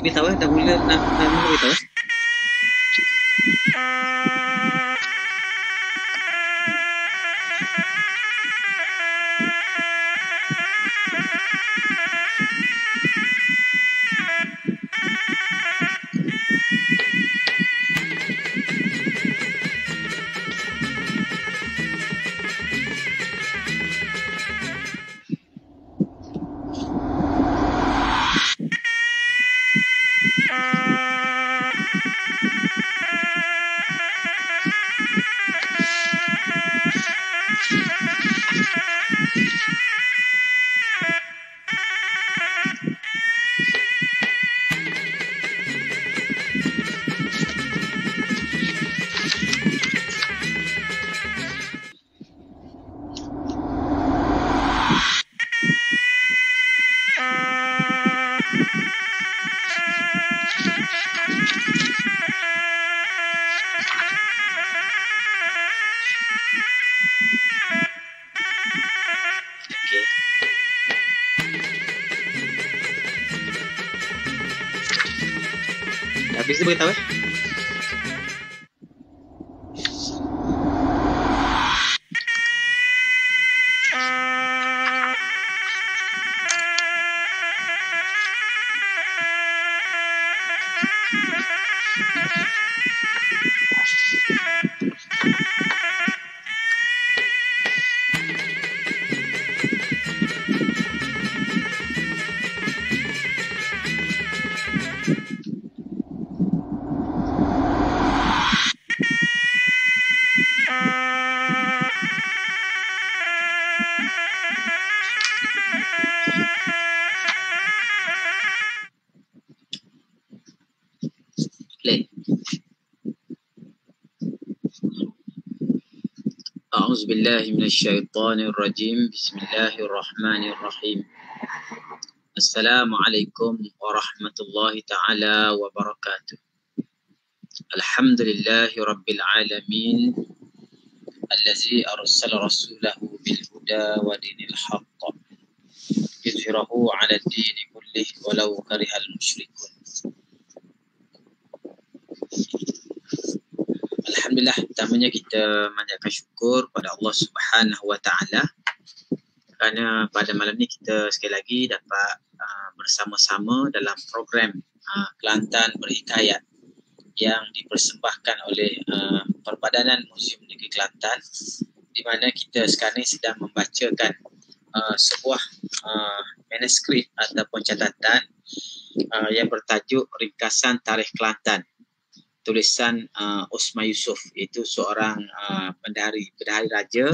Beritahu dah mula nak beritahu. Habis tu beritahu أعوذ بالله من الشيطان الرجيم بسم الله الرحمن الرحيم السلام عليكم ورحمة الله تعالى وبركاته الحمد لله رب العالمين الذي أرسل رسوله بالهدى ودين الحق يظهره على الدين كله ولو كره المشركون. Alhamdulillah, pertamanya kita manjatkan syukur pada Allah Subhanahu Wa Taala kerana pada malam ni kita sekali lagi dapat bersama-sama dalam program Kelantan Berhikayat yang dipersembahkan oleh Perbadanan Muzium Negeri Kelantan, di mana kita sekarang ni sedang membacakan sebuah manuskrip ataupun catatan yang bertajuk Ringkasan Tarikh Kelantan, tulisan Osman Yusof, iaitu seorang bendahari raja,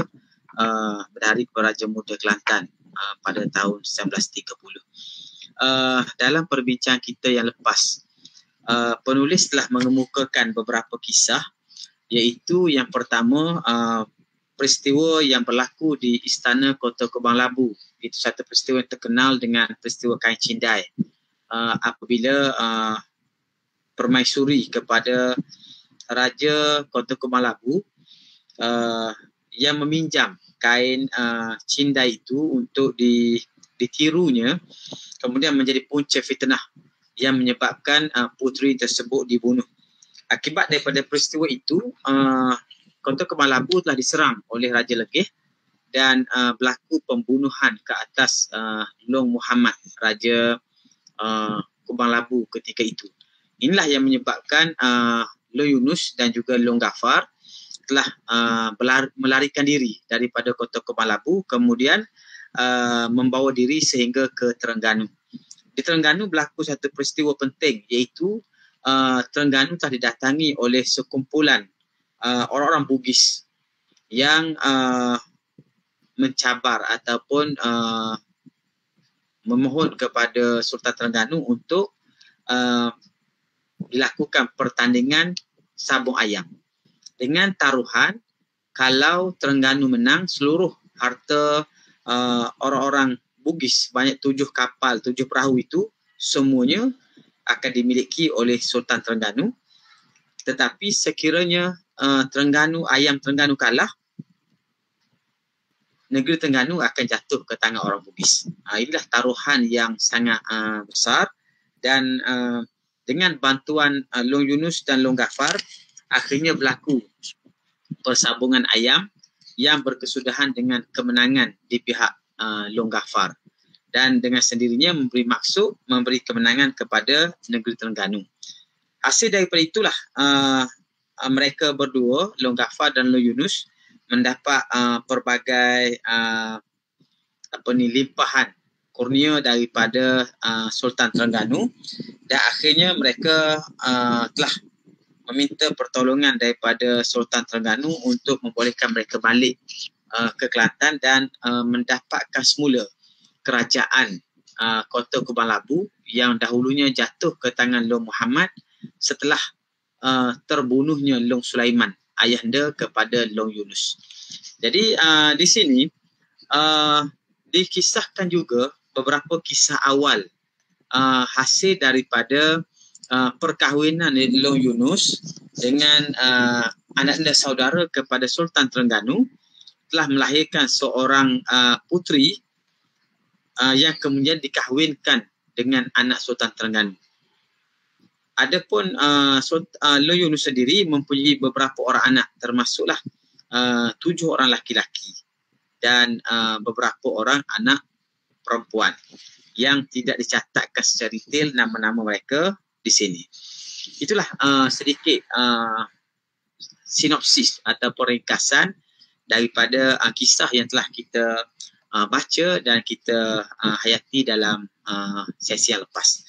bendahari Raja Muda Kelantan pada tahun 1930. Dalam perbincangan kita yang lepas, penulis telah mengemukakan beberapa kisah, iaitu yang pertama peristiwa yang berlaku di Istana Kota Kubang Labu. Itu satu peristiwa yang terkenal dengan peristiwa Kain Cindai, apabila permaisuri kepada Raja Kota Kubang Labu yang meminjam kain cindai itu untuk ditirunya, kemudian menjadi punca fitnah yang menyebabkan puteri tersebut dibunuh. Akibat daripada peristiwa itu, Kota Kubang Labu telah diserang oleh Raja Legeh dan berlaku pembunuhan ke atas Long Muhammad, Raja Kubang Labu ketika itu. Inilah yang menyebabkan Long Yunus dan juga Long Gafar telah melarikan diri daripada Kota Kubang Labu, kemudian membawa diri sehingga ke Terengganu. Di Terengganu berlaku satu peristiwa penting, iaitu Terengganu telah didatangi oleh sekumpulan orang-orang Bugis yang mencabar ataupun memohon kepada Sultan Terengganu untuk dilakukan pertandingan sabung ayam dengan taruhan kalau Terengganu menang, seluruh harta orang-orang Bugis, banyak 7 kapal, 7 perahu itu semuanya akan dimiliki oleh Sultan Terengganu. Tetapi sekiranya ayam Terengganu kalah, negeri Terengganu akan jatuh ke tangan orang Bugis. Inilah taruhan yang sangat besar, dan dengan bantuan Long Yunus dan Long Ghaffar, akhirnya berlaku persambungan ayam yang berkesudahan dengan kemenangan di pihak Long Ghaffar, dan dengan sendirinya memberi kemenangan kepada negeri Terengganu. Hasil daripada itulah mereka berdua, Long Ghaffar dan Long Yunus, mendapat pelbagai limpahan kurnia daripada Sultan Terengganu, dan akhirnya mereka telah meminta pertolongan daripada Sultan Terengganu untuk membolehkan mereka balik ke Kelantan dan mendapatkan semula kerajaan Kota Kubang Labu yang dahulunya jatuh ke tangan Long Muhammad setelah terbunuhnya Long Sulaiman, ayahanda kepada Long Yunus. Jadi di sini dikisahkan juga beberapa kisah awal hasil daripada perkahwinan Long Yunus dengan anak-anak saudara kepada Sultan Terengganu, telah melahirkan seorang puteri yang kemudian dikahwinkan dengan anak Sultan Terengganu. Adapun Long Yunus sendiri mempunyai beberapa orang anak, termasuklah 7 orang laki-laki dan beberapa orang anak perempuan yang tidak dicatatkan secara detail nama-nama mereka di sini. Itulah sedikit sinopsis atau ringkasan daripada kisah yang telah kita baca dan kita hayati dalam sesi yang lepas.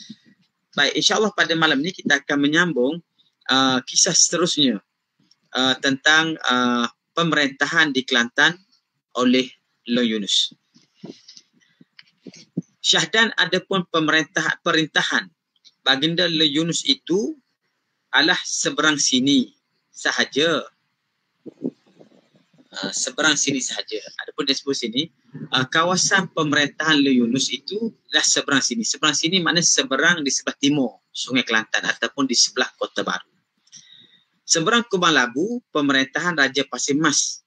Baik, insyaAllah pada malam ini kita akan menyambung kisah seterusnya tentang pemerintahan di Kelantan oleh Long Yunus. Syahdan adapun perintahan baginda Long Yunus itu adalah seberang sini sahaja. Seberang sini sahaja. Adapun disebut sini, kawasan pemerintahan Long Yunus itu adalah seberang sini. Seberang sini maknanya seberang di sebelah timur Sungai Kelantan ataupun di sebelah Kota Baru. Seberang Kubang Labu, pemerintahan Raja Pasir Mas.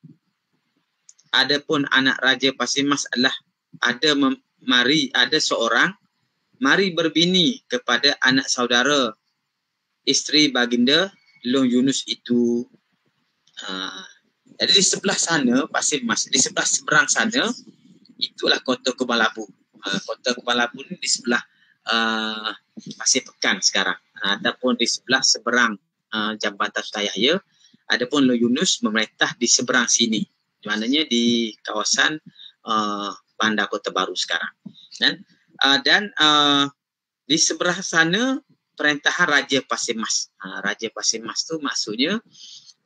Adapun anak Raja Pasir Mas adalah ada seorang mari berbini kepada anak saudara isteri baginda Long Yunus itu. Jadi di sebelah sana Pasir Mas, di sebelah seberang sana itulah Kota Kubang Labu. Kota Kubang Labu ni di sebelah Pasir Pekan sekarang, ataupun di sebelah seberang Jambatan Sutrajaya. Adapun Long Yunus memerintah di seberang sini, maknanya di kawasan Bandar Kota Baru sekarang. Dan di sebelah sana perintahan Raja Pasir Mas. Raja Pasir Mas tu maksudnya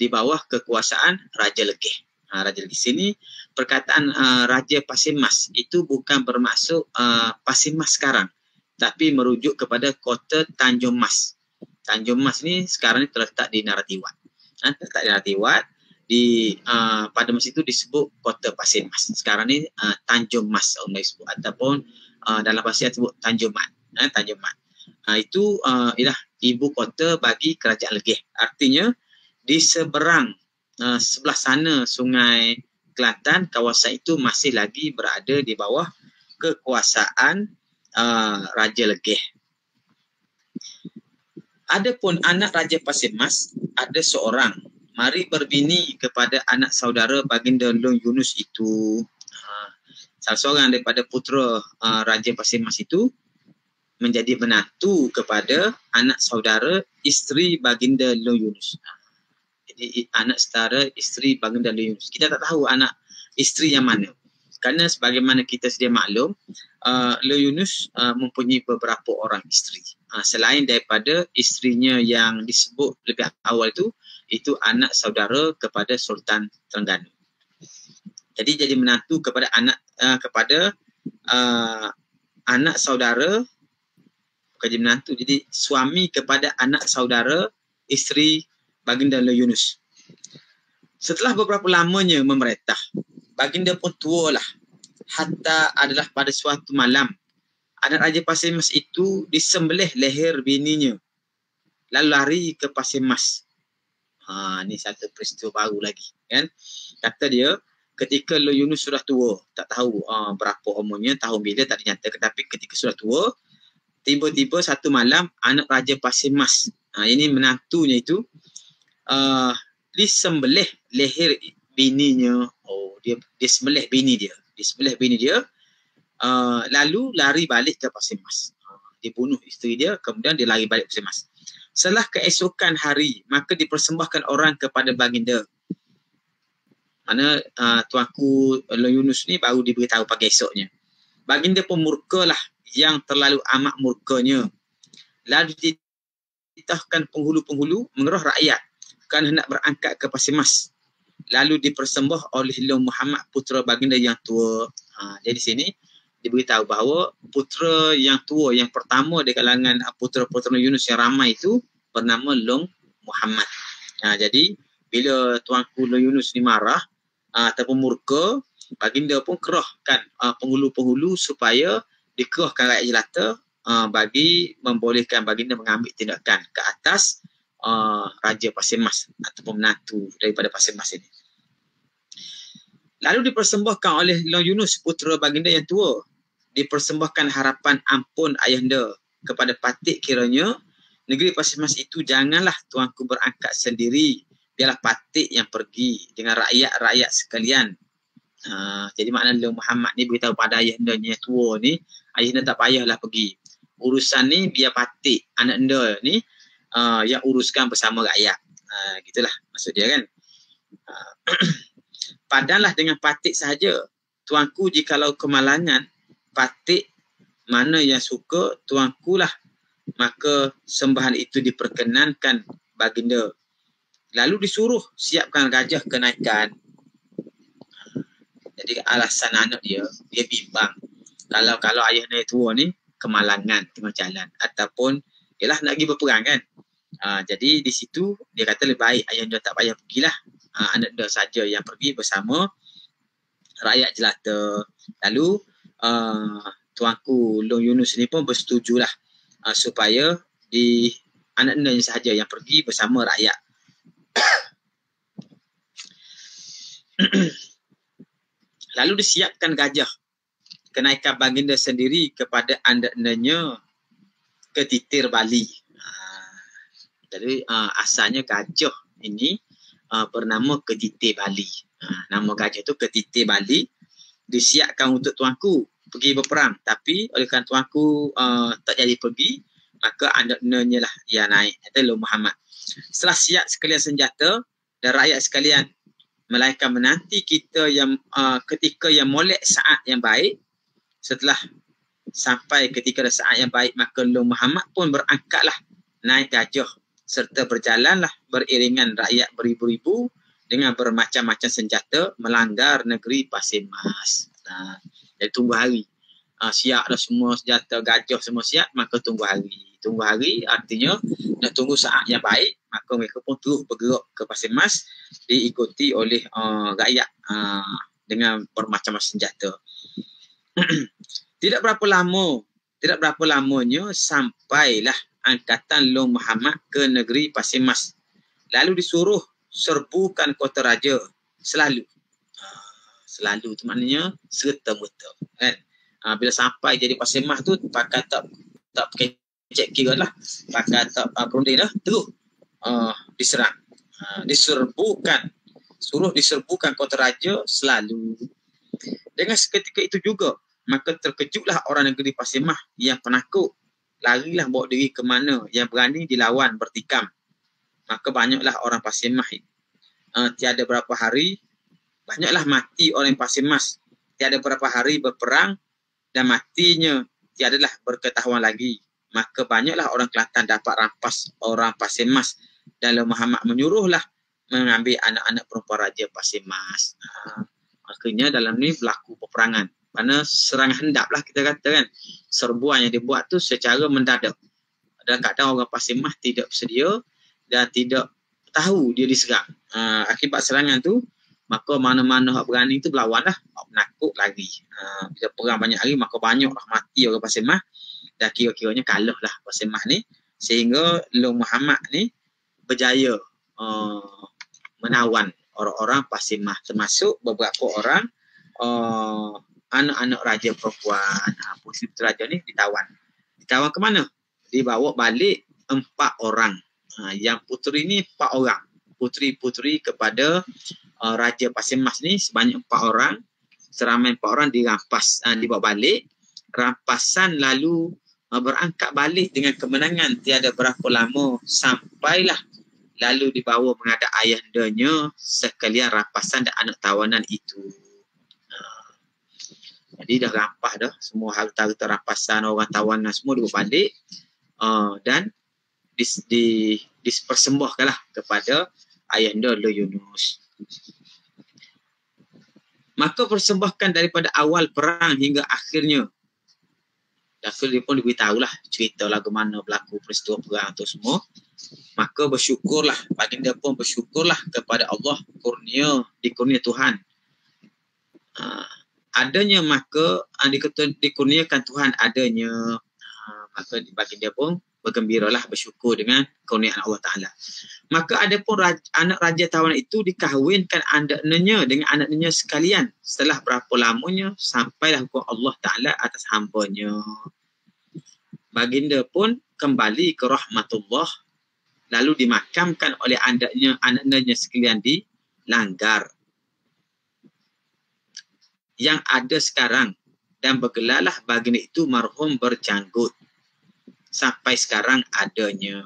di bawah kekuasaan Raja Legeh. Raja Legeh sini perkataan Raja Pasir Mas itu bukan bermaksud Pasir Mas sekarang, tapi merujuk kepada kota Tanjung Mas. Tanjung Mas ni sekarang ni terletak di Naratiwat. Terletak di Naratiwat, pada masa itu disebut kota Pasir Mas. Sekarang ni Tanjung Mas disebut, ataupun dalam bahasa disebut Tanjung Mat. Tanjung Mat. Itu ialah ibu kota bagi kerajaan Legeh. Artinya di seberang sebelah sana Sungai Kelantan, kawasan itu masih lagi berada di bawah kekuasaan Raja Legeh. Adapun anak Raja Pasir Mas ada seorang mari berbini kepada anak saudara baginda Long Yunus itu. Salah seorang daripada putera Raja Pasir Mas itu menjadi menantu kepada anak saudara isteri baginda Long Yunus. Jadi anak saudara isteri baginda Long Yunus. Kita tak tahu anak isteri yang mana. Kerana sebagaimana kita sedia maklum, Long Yunus mempunyai beberapa orang isteri. Selain daripada isterinya yang disebut lebih awal itu anak saudara kepada Sultan Terengganu. Jadi menantu kepada anak saudara, bukan jadi menantu, jadi suami kepada anak saudara isteri baginda Long Yunus. Setelah beberapa lamanya memerintah, baginda pun tua lah. Hatta adalah pada suatu malam, anak Raja Pasir Mas itu disembelih leher bininya, lalu lari ke Pasir Mas. Ni satu peristiwa baru lagi, kan? Kata dia, ketika Long Yunus sudah tua, tak tahu berapa umurnya, tahun bila tak dinyatakan, tetapi ketika sudah tua, tiba-tiba satu malam anak Raja Pasir Mas, ini menantunya itu, disembelih leher bininya. Dia sembelih bini dia. Lalu lari balik ke Pasir Mas. Dia bunuh isteri dia, kemudian dia lari balik ke Pasir Mas. Setelah keesokan hari, maka dipersembahkan orang kepada baginda. Mana tuanku Long Yunus ni baru diberitahu pagi esoknya. Baginda pun murkalah, yang terlalu amat murkanya. Lalu dititahkan penghulu-penghulu mengeroh rakyat kerana hendak berangkat ke Pasir Mas. Lalu dipersembah oleh Long Muhammad, putera baginda yang tua. Jadi sini diberitahu bahawa putera yang tua, yang pertama di kalangan putera-putera Yunus yang ramai itu bernama Long Muhammad. Jadi bila tuanku Long Yunus ni marah ataupun murka, baginda pun kerahkan penghulu-penghulu supaya dikerahkan rakyat jelata bagi membolehkan baginda mengambil tindakan ke atas Raja Pasir Mas ataupun menantu daripada Pasir Mas ini. Lalu dipersembahkan oleh Long Yunus, putera baginda yang tua, dipersembahkan harapan ampun ayahanda kepada Patik, kiranya negeri Pasir Mas itu janganlah tuanku berangkat sendiri, biarlah Patik yang pergi dengan rakyat-rakyat sekalian. Jadi makna Long Muhammad ni beritahu pada ayahanda yang tua ni, ayahanda tak payahlah pergi. Urusan ni biar Patik, anak anda ni yang uruskan bersama rakyat. Gitulah maksud dia kan. Padanlah dengan Patik sahaja. Tuanku jikalau kemalangan, Patik mana yang suka, tuanku lah, maka sembahan itu diperkenankan baginda. Lalu disuruh siapkan gajah kenaikan. Jadi alasan anak dia bimbang. Kalau ayahnya tua ni kemalangan tengah jalan ataupun ialah nak pergi berperang kan. Jadi di situ dia kata lebih baik ayahnya tak payah pergilah. Anak dia saja yang pergi bersama rakyat jelata. Lalu tuanku Long Yunus ni pun bersetujulah supaya anak dia sahaja yang pergi bersama rakyat. Lalu disiapkan gajah kenaikan baginda sendiri kepada anak-anaknya ke titir Bali. Jadi asalnya gajah ini bernama Ketitir Bali. Nama gajah itu Ketitir Bali. Disiapkan untuk tuanku pergi berperang, tapi oleh kerana tuanku tak jadi pergi, maka anak-anaknya lah yang naik. Itu Long Muhammad. Setelah siap sekalian senjata dan rakyat sekalian, melainkan menanti kita yang ketika yang molek saat yang baik. Setelah sampai ketika saat yang baik, maka Long Muhammad pun berangkatlah naik gajah serta berjalanlah beriringan rakyat beribu-ribu dengan bermacam-macam senjata melanggar negeri Pasir Mas. Jadi tunggu hari. Siap dah semua senjata, gajah semua siap, maka tunggu hari. Tunggu hari artinya nak tunggu saat yang baik, maka mereka pun terus bergerak ke Pasir Mas diikuti oleh rakyat dengan bermacam-macam senjata. Tidak berapa lamanya sampailah angkatan Long Muhammad ke negeri Pasir Mas. Lalu disuruh serbukan kota raja selalu. Selalu tu maknanya serta-merta kan. Bila sampai jadi Pasir Mas tu pakai tak pakai cek kira lah, pakai tak perunding dah, terus diserang. Suruh diserbukan kota raja selalu. Dengan seketika itu juga, maka terkejutlah orang negeri Pasir Mas yang penakut. Larilah bawa diri ke mana yang berani dilawan bertikam. Maka banyaklah orang Pasir Mas. Tiada berapa hari, banyaklah mati orang Pasir Mas. Tiada berapa hari berperang dan matinya tiadalah berketahuan lagi. Maka banyaklah orang Kelantan dapat rampas orang Pasir Mas. Dan Long Muhammad menyuruhlah mengambil anak-anak perempuan Raja Pasir Mas. Akhirnya dalam ni berlaku peperangan. Kerana serangan hendap lah kita kata kan. Serbuan yang dibuat tu secara mendadak. Dan kadang orang Pasir Mas tidak bersedia dan tidak tahu dia diserang. Akibat serangan tu, maka mana-mana yang berani tu berlawan lah. Menakut lagi. Bila perang banyak hari, maka banyaklah mati orang Pasir Mas. Dan kira-kiranya kalah lah Pasir Mas ni. Sehingga Long Muhammad ni berjaya menawan orang-orang Pasir Mas. Termasuk beberapa orang anak-anak raja perempuan. Puteri raja ni ditawan Dikawal ke mana? Dibawa balik 4 orang. Yang puteri ni 4 orang. Puteri-puteri kepada Raja Pasir Mas ni sebanyak 4 orang. Seramai 4 orang dirampas, dibawa balik. Rampasan lalu berangkat balik dengan kemenangan. Tiada berapa lama sampailah lalu dibawa menghadap ayahandanya sekalian rampasan dan anak tawanan itu. Jadi dah rampas dah semua harta-harta rampasan, orang tawanan semua dibawa balik dan dipersembahkanlah kepada ayahanda Le Yunus. Maka persembahkan daripada awal perang hingga akhirnya. Akhirnya dia pun diberitahulah cerita lagu mana berlaku peristiwa perang tu semua. Maka bersyukurlah, baginda pun bersyukurlah kepada Allah dikurnia Tuhan. Adanya maka dikurniakan Tuhan adanya, maka baginda pun bergembiralah, bersyukur dengan kurniaan Allah Ta'ala. Maka ada pun anak Raja Tawanan itu dikahwinkan anaknya dengan anaknya sekalian. Setelah berapa lamanya sampailah hukum Allah Ta'ala atas hambanya. Baginda pun kembali ke rahmatullah, lalu dimakamkan oleh anaknya sekalian di Langgar yang ada sekarang, dan bergelarlah baginda itu marhum berjanggut sampai sekarang adanya.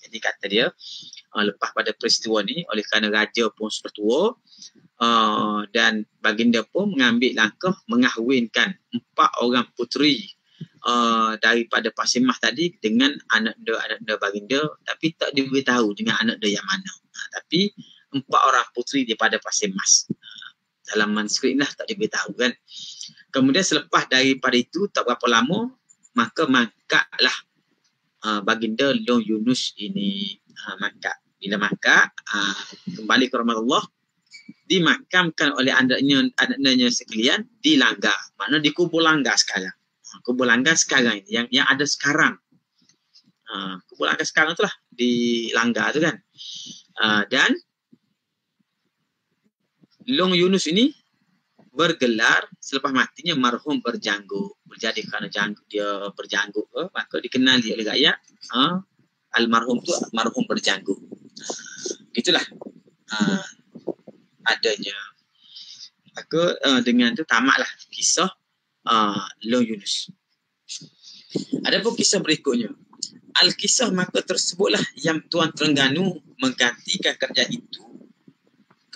Jadi kata dia, lepas pada peristiwa ni, oleh kerana raja pun sudah tua, dan baginda pun mengambil langkah mengahwinkan 4 orang puteri daripada Pasir Mas tadi dengan anak baginda, tapi tak diberitahu dengan anak dia yang mana. Tapi 4 orang puteri daripada Pasir Mas. Dalam manuskrip lah tak diberitahu kan. Kemudian selepas daripada itu tak berapa lama, maka mangkatlah baginda Le Yunus ini. Mangkat. Bila mangkat, kembali ke rahmat Allah, dimakamkan oleh anaknya sekalian di Langgar. Maknanya di kubur Langgar sekarang. Kubur Langgar sekarang ini, yang ada sekarang. Kubur Langgar sekarang tu lah, di Langgar tu kan. Dan Long Yunus ini bergelar selepas matinya marhum berjanggut. Berjadi kerana dia berjanggut, maka dikenali oleh rakyat almarhum tu marhum berjanggut. Itulah adanya. Maka dengan tu tamatlah kisah Long Yunus. Ada pun kisah berikutnya. Al-kisah maka tersebutlah yang Tuan Terengganu menggantikan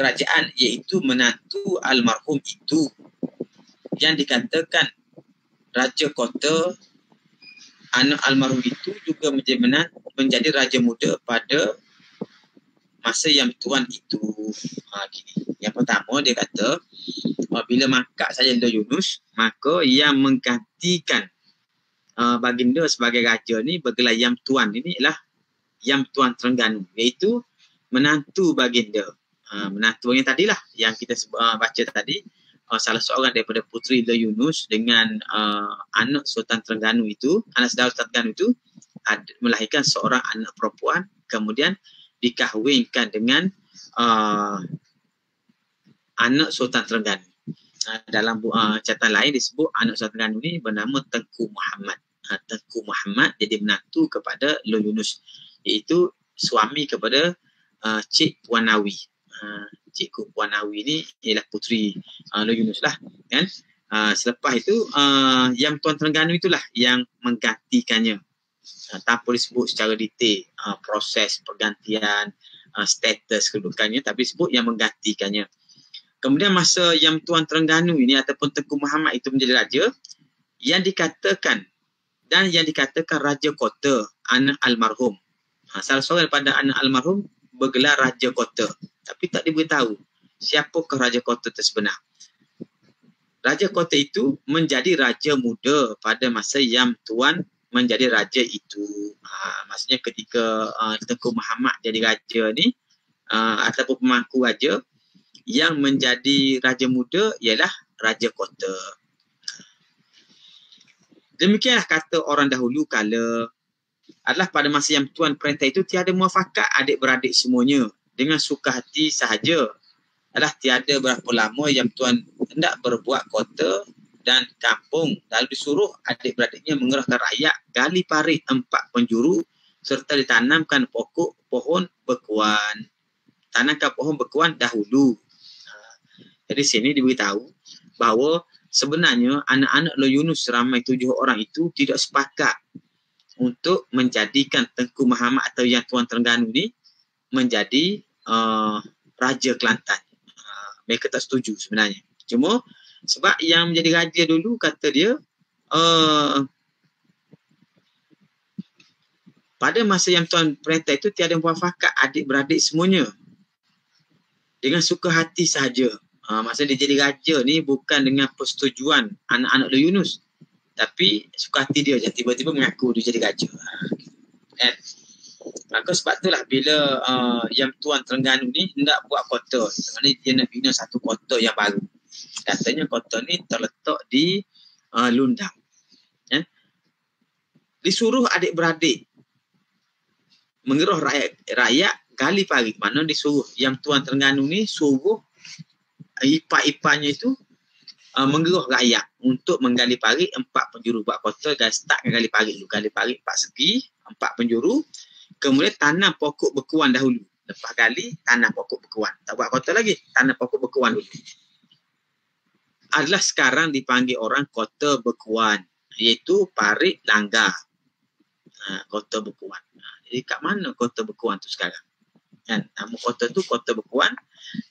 kerajaan iaitu menantu almarhum itu, yang dikatakan raja kota anak almarhum itu juga menjadi raja muda pada masa yang tuan itu. Gini. Yang pertama dia kata bila mangkat saja Le Yunus, maka yang menggantikan baginda sebagai raja ni bergelar Yang Tuan ini ialah Yang Tuan Terengganu, iaitu menantu baginda. Menantu yang tadilah yang kita baca tadi, salah seorang daripada puteri Le Yunus dengan anak Sultan Terengganu itu, anak saudara Sultan Terengganu itu melahirkan seorang anak perempuan, kemudian dikahwinkan dengan anak Sultan Terengganu. Dalam catatan lain disebut anak Sultan Terengganu ni bernama Tengku Muhammad. Tengku Muhammad jadi menantu kepada Le Yunus, iaitu suami kepada Cik Puan Nawi. Cikgu Puan Nawi ni ialah puteri Le Yunus lah kan. Selepas itu Yang Tuan Terengganu itulah yang menggantikannya, tanpa disebut secara detail proses pergantian status kedudukannya, tapi disebut yang menggantikannya. Kemudian masa Yang Tuan Terengganu ini ataupun Tengku Muhammad itu menjadi raja, yang dikatakan raja kota anak almarhum. Salah seorang daripada anak almarhum bergelar raja kota, tapi tak diberitahu siapakah raja kota itu sebenar. Raja kota itu menjadi raja muda pada masa Yang Tuan menjadi raja itu. Maksudnya ketika Tengku Muhammad jadi raja ni, ataupun pemangku raja, yang menjadi raja muda ialah raja kota. Demikianlah kata orang dahulu kala, adalah pada masa Yang Tuan perintah itu tiada muafakat adik-beradik semuanya, dengan suka hati sahaja. Adalah tiada berapa lama Yang Tuan hendak berbuat kota dan kampung, lalu disuruh adik-beradiknya mengerahkan rakyat gali parit 4 penjuru serta ditanamkan pohon bekuan. Tanamkan pohon bekuan dahulu. Jadi sini diberitahu bahawa sebenarnya anak-anak Lo Yunus ramai 7 orang itu tidak sepakat untuk menjadikan Tengku Muhammad atau Yang Tuan Terengganu ni menjadi Raja Kelantan. Mereka tak setuju sebenarnya. Cuma sebab yang menjadi raja dulu kata dia pada masa Yang Tuan perintah itu tiada muafakat adik-beradik semuanya. Dengan suka hati sahaja. Maksudnya dia jadi raja ni bukan dengan persetujuan anak-anak Lo Yunus. Tapi suka hati dia je. Tiba-tiba mengaku dia jadi raja. Kan? Maka sebab itulah bila Yang Tuan Terengganu ni hendak buat kota. Sebenarnya dia nak bina satu kota yang baru. Katanya kota ni terletak di Lundang. Disuruh adik-beradik mengeroh rakyat gali parit. Mana disuruh Yang Tuan Terengganu ni suruh ipar-iparnya itu mengeroh rakyat untuk menggali parit 4 penjuru. Buat kota start gali parit dulu. Gali parit 4 segi, 4 penjuru. Kemudian tanam pokok bekuan dahulu. Lepas gali, tanam pokok bekuan. Tak buat kota lagi, tanam pokok bekuan dulu. Adalah sekarang dipanggil orang Kota Bekuan, iaitu Parit Langgar. Kota Bekuan. Jadi kat mana Kota Bekuan tu sekarang? Kan? Nama kota tu Kota Bekuan,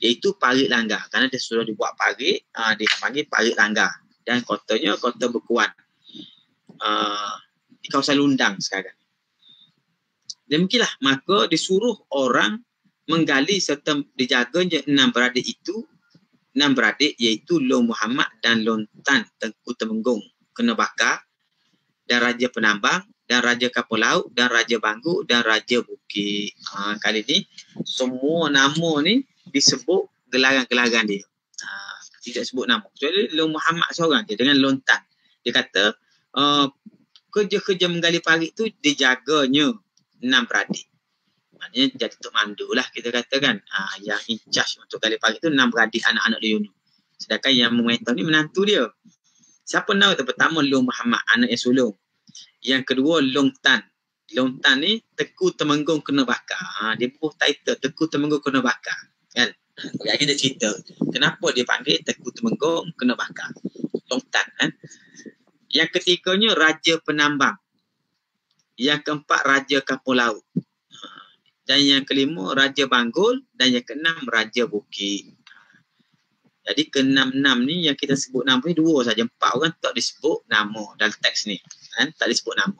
iaitu Parit Langgar. Kerana dia sudah dibuat parit, dia panggil Parit Langgar. Dan kotanya Kota Bekuan. Di kawasan Lundang sekarang. Demikianlah, maka disuruh orang menggali serta dijaganya 6 beradik itu. 6 beradik iaitu Long Muhammad dan Long Tan Tengku Temenggung kena bakar, dan Raja Penambang, dan Raja Kapal Laut, dan Raja Banggu, dan Raja Bukit. Kali ni semua nama ni disebut gelaran-gelaran dia. Tidak sebut nama. Kecuali Long Muhammad seorang je dengan Long Tan. Dia kata kerja-kerja menggali parit tu dijaganya 6 beradik. Maknanya jadi Tok Mandu lah kita katakan. Yang in charge untuk gali parit tu 6 beradik anak-anak Lo Yunus. Sedangkan yang memerintah ni menantu dia. Siapa nama tu? Pertama Long Muhammad, anak yang sulung. Yang kedua Long Tan. Long Tan ni Tengku Temenggung kena bakar. Dia bubuh title Tengku Temenggung kena bakar. Kan? Lagi dia cerita kenapa dia panggil Tengku Temenggung kena bakar. Long Tan. Kan? Yang ketiganya Raja Penambang. Yang keempat Raja Kapal Laut. Dan yang kelima Raja Banggul. Dan yang keenam Raja Bukit. Jadi ke-6 ni yang kita sebut nama ni 2 saja. 4 orang tak disebut nama dalam teks ni. Tak disebut nama.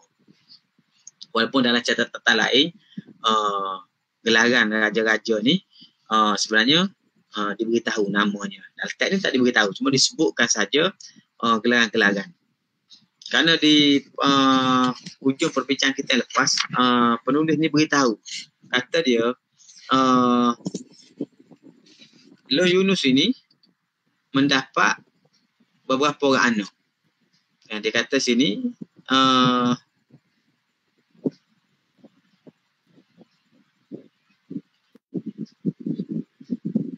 Walaupun dalam catatan lain gelaran raja-raja ni sebenarnya diberitahu namanya. Dalam teks ni tak diberitahu. Cuma disebutkan saja gelaran-gelaran. Kerana di hujung perbincangan kita yang lepas, penulis ni beritahu. Kata dia, Lo Yunus ini mendapat beberapa orang anak. Yang dia kata sini,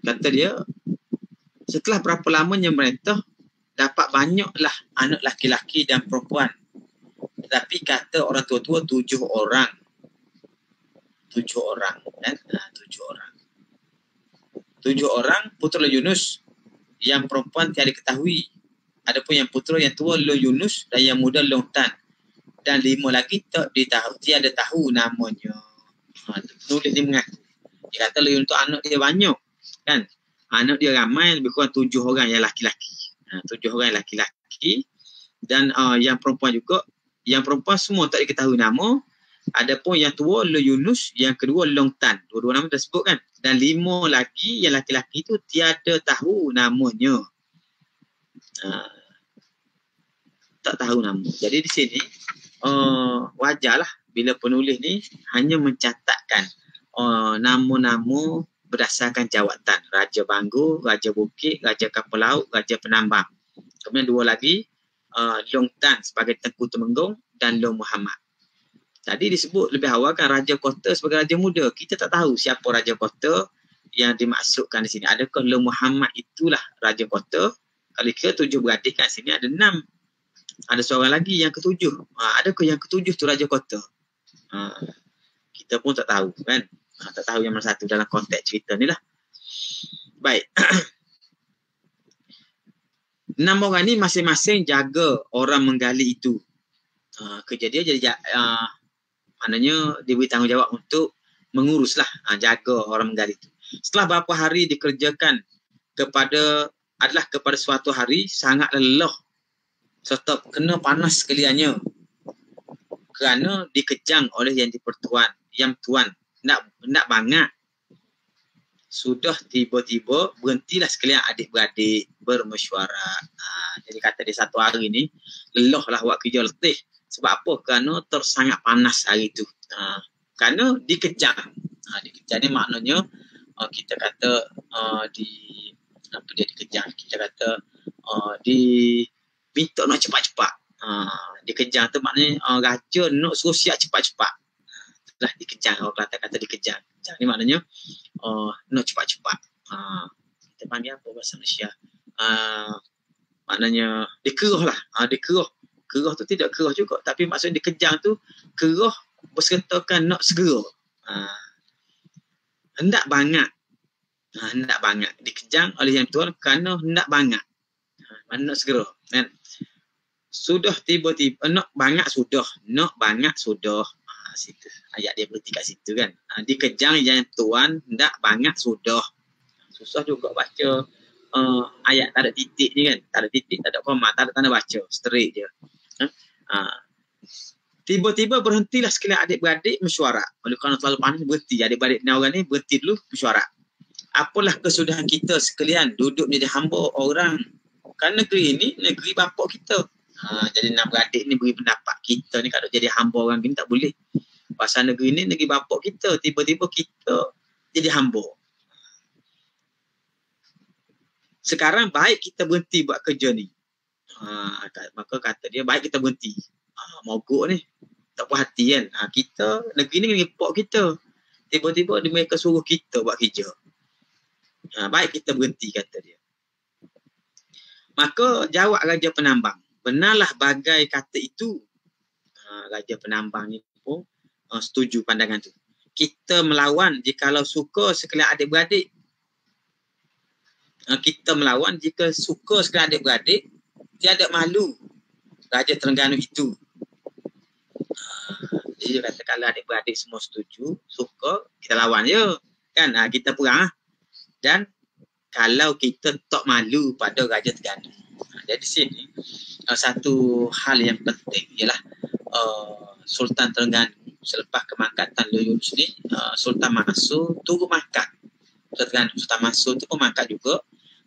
kata dia, setelah berapa lamanya merintah, dapat banyaklah anak laki-laki dan perempuan. Tetapi kata orang tua-tua 7 orang. 7 orang. Kan? 7 orang. 7 orang putera Lo Yunus. Yang perempuan tiada diketahui. Adapun yang putera yang tua Lo Yunus dan yang muda Long Tan. Dan 5 lagi tak ditahu, tiada tahu namanya. Penulis ni mengaku. Dia kata Lo Yunus tu anak dia banyak. Kan? Anak dia ramai, lebih kurang 7 orang yang laki-laki. 7 orang laki-laki. Dan yang perempuan juga. Yang perempuan semua tak diketahui nama. Adapun yang tua Lo Yunus, yang kedua Long Tan. Dua-dua nama dah sebut kan. Dan 5 lagi yang laki-laki tu tiada tahu namanya. Tak tahu nama. Jadi di sini wajarlah bila penulis ni hanya mencatatkan nama-nama berdasarkan jawatan. Raja Banggu, Raja Bukit, Raja Kapal Laut, Raja Penambang. Kemudian 2 lagi Long Tan sebagai Tengku Temenggung dan Long Muhammad. Tadi disebut lebih awal kan Raja Kota sebagai Raja Muda. Kita tak tahu siapa Raja Kota yang dimaksudkan di sini. Adakah Long Muhammad itulah Raja Kota Kalau kira 7 beradik kan, sini ada 6. Ada seorang lagi yang ketujuh. Adakah yang ketujuh tu raja kota? Kita pun tak tahu kan. Tak tahu yang mana satu dalam konteks cerita ni lah. Baik. 6 orang ni masing-masing jaga orang menggali itu. Kerja dia jadi maknanya dia beri tanggungjawab untuk menguruslah, jaga orang menggali itu. Setelah beberapa hari dikerjakan adalah kepada suatu hari sangat lelah serta kena panas sekaliannya kerana dikejang oleh yang tuan nak bangat. Sudah tiba-tiba berhentilah sekalian adik-beradik bermesyuarat. Jadi kata dia satu hari ni lelah lah buat kerja, letih. Sebab apa? Kerana tersangat panas hari tu. Kerana dikejang. Dikejang ni maknanya kita kata dikejang. Kita kata minta nak cepat-cepat. Dikejang tu maknanya raja nak suruh siap cepat-cepat. Itulah dikejang. Orang kata dikejang. Kejang ni maknanya nak cepat-cepat. Kita panggil apa bahasa Malaysia? Maknanya dikeruh lah. Dikeruh. Keruh tu tidak keruh juga. Tapi maksudnya dikejang tu keruh bersertakan nak segera. Hendak bangat. Hendak bangat. Dikejang oleh yang tuan kerana hendak bangat. Nak segera. Kan? Sudah tiba-tiba. Nak bangat sudah. Nak bangat sudah. Situ. Ayat dia berhenti kat situ kan. Dikejang yang tuan hendak bangat sudah. Susah juga baca ayat tak ada titik ni kan. Tak ada titik, tak ada koma, tak ada tanda baca. Straight je. Tiba-tiba berhentilah sekalian adik-beradik mesyuarat. Oleh kerana terlalu panas berhenti. Adik-beradik ni orang ni berhenti dulu mesyuarat. Apalah kesudahan kita sekalian duduk menjadi hamba orang. Kan negeri ini negeri bapak kita. Jadi nak beradik ni beri pendapat kita ni kalau jadi hamba orang ni tak boleh. Pasal negeri ni negeri bapak kita. Tiba-tiba kita jadi hamba. Sekarang baik kita berhenti buat kerja ni. Maka kata dia baik kita berhenti. Mogok ni. Tak puas hati kan. Kita, negeri ni negeri bapak kita. Tiba-tiba mereka suruh kita buat kerja. Baik kita berhenti, kata dia. Maka jawab Raja Penambang. Benarlah bagai kata itu. Raja Penambang ni pun setuju pandangan tu. Kita melawan jikalau suka sekalian adik-beradik. Kita melawan jika suka sekalian adik-beradik. Tiada malu Raja Terengganu itu. Jadi dia kata kalau adik-beradik semua setuju, suka, kita lawan je. Kan? Kita perang. Dan kalau kita tak malu pada Raja Terengganu. Jadi sini satu hal yang penting ialah Sultan Terengganu selepas kemangkatan Loh Yunus ni, Sultan Mansur turut mangkat. Sultan Mansur tu pun mangkat juga.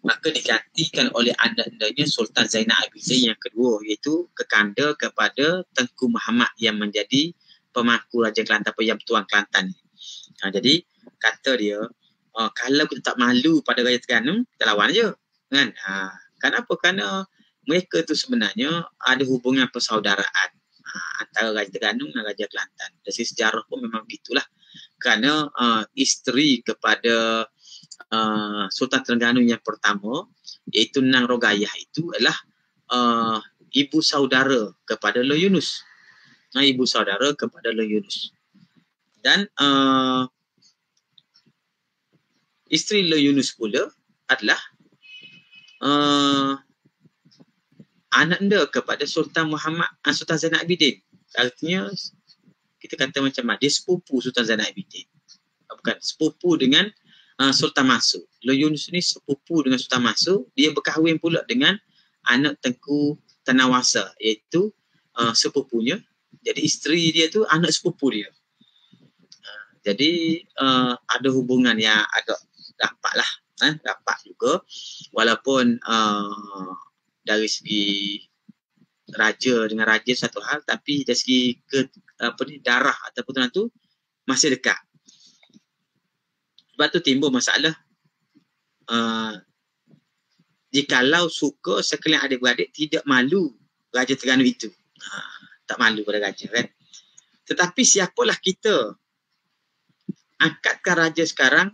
Maka digantikan oleh anda-andanya Sultan Zainal Abidin yang kedua, iaitu kekanda kepada Tengku Muhammad yang menjadi pemangku Raja Kelantan, yang Tuan Kelantan. Jadi kata dia, kalau kita tak malu pada Raja Terengganu, kita lawan je. Kan? Kenapa? Kerana mereka tu sebenarnya ada hubungan persaudaraan antara Raja Terengganu dan Raja Kelantan. Dari sejarah pun memang begitulah. Kerana isteri kepada Sultan Terengganu yang pertama, iaitu Nang Rogayah, itu adalah ibu saudara kepada Loh Yunus. Ibu saudara kepada Loh Yunus. Dan isteri Loh Yunus pula adalah anak anda kepada Sultan Muhammad, Sultan Zainal Abidin. Artinya kita kata macam mana, dia sepupu Sultan Zainal Abidin. Bukan, sepupu dengan Sultan Mansur. Loh Yunus ni sepupu dengan Sultan Mansur. Dia berkahwin pula dengan anak Tengku Tanawasa, iaitu sepupunya. Jadi isteri dia tu anak sepupu dia. Jadi ada hubungan yang agak rapat lah. Rapat juga. Walaupun dari segi raja dengan raja satu hal, tapi dari segi darah ataupun tu masih dekat. Sebab tu timbul masalah jikalau suka sekalian adik-beradik tidak malu Raja Terengganu itu. Tak malu pada raja kan. Tetapi siapalah kita angkatkan raja sekarang,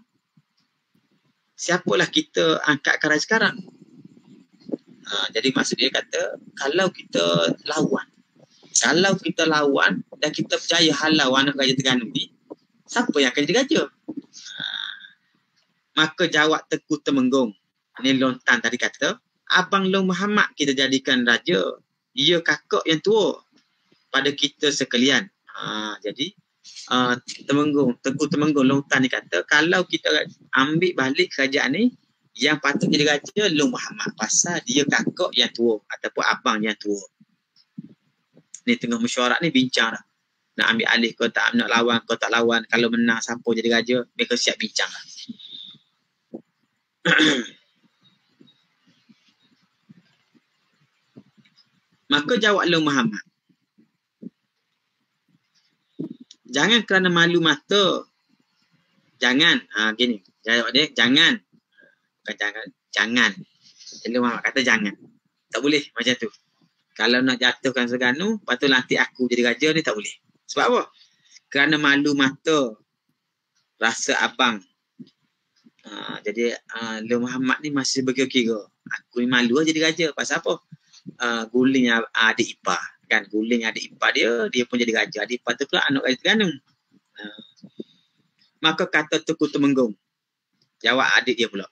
siapalah kita angkatkan raja sekarang. Jadi maksud dia kata, kalau kita lawan dan kita percaya halau anak Raja Terengganu ni, siapa yang akan jadi raja? Maka jawab Tengku Temenggung ni lontan tadi kata, Abang Long Muhammad kita jadikan raja, dia kakak yang tua pada kita sekalian. Jadi Tengku Temenggung lontan ni kata, kalau kita ambil balik kerajaan ni, yang patut jadi raja Long Muhammad, pasal dia kakak yang tua ataupun abang yang tua. Ni tengah mesyuarat ni bincang dah. Nak ambil alih ke tak, nak lawan ke tak lawan, kalau menang siapa jadi raja, mereka siap bincang lah. Maka jawab Long Muhammad, jangan kerana malu mata. Jangan. Gini. Jawab dia, jangan. Bukan jangan. Jadi Long Muhammad kata jangan. Tak boleh macam tu. Kalau nak jatuhkan Terengganu, lepas tu nanti aku jadi raja ni, tak boleh. Sebab apa? Kerana malu mata rasa abang. Jadi Long Muhammad ni masih berkira-kira, aku ni malu lah jadi raja. Pasal apa? Guling adik ipar. Kan? Guling adik ipar dia pun jadi raja. Adik ipar tu pula anak Raja Terengganu. Maka kata Tengku Temenggung, jawab adik dia pula,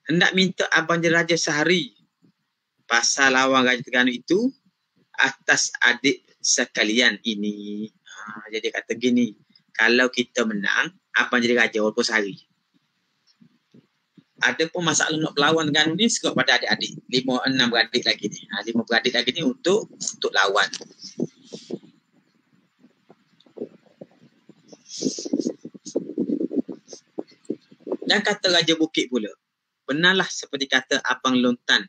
hendak minta abang jadi raja sehari. Pasal lawan Raja Terengganu itu atas adik sekalian ini. Jadi kata gini, kalau kita menang, abang jadi raja walaupun sehari. Ada pun masalah nak berlawan Terengganu ni sebab pada adik-adik. 5-6 beradik lagi ni. 5 beradik lagi ni untuk lawan. Dan kata Raja Bukit pula, benarlah seperti kata Abang Lontan.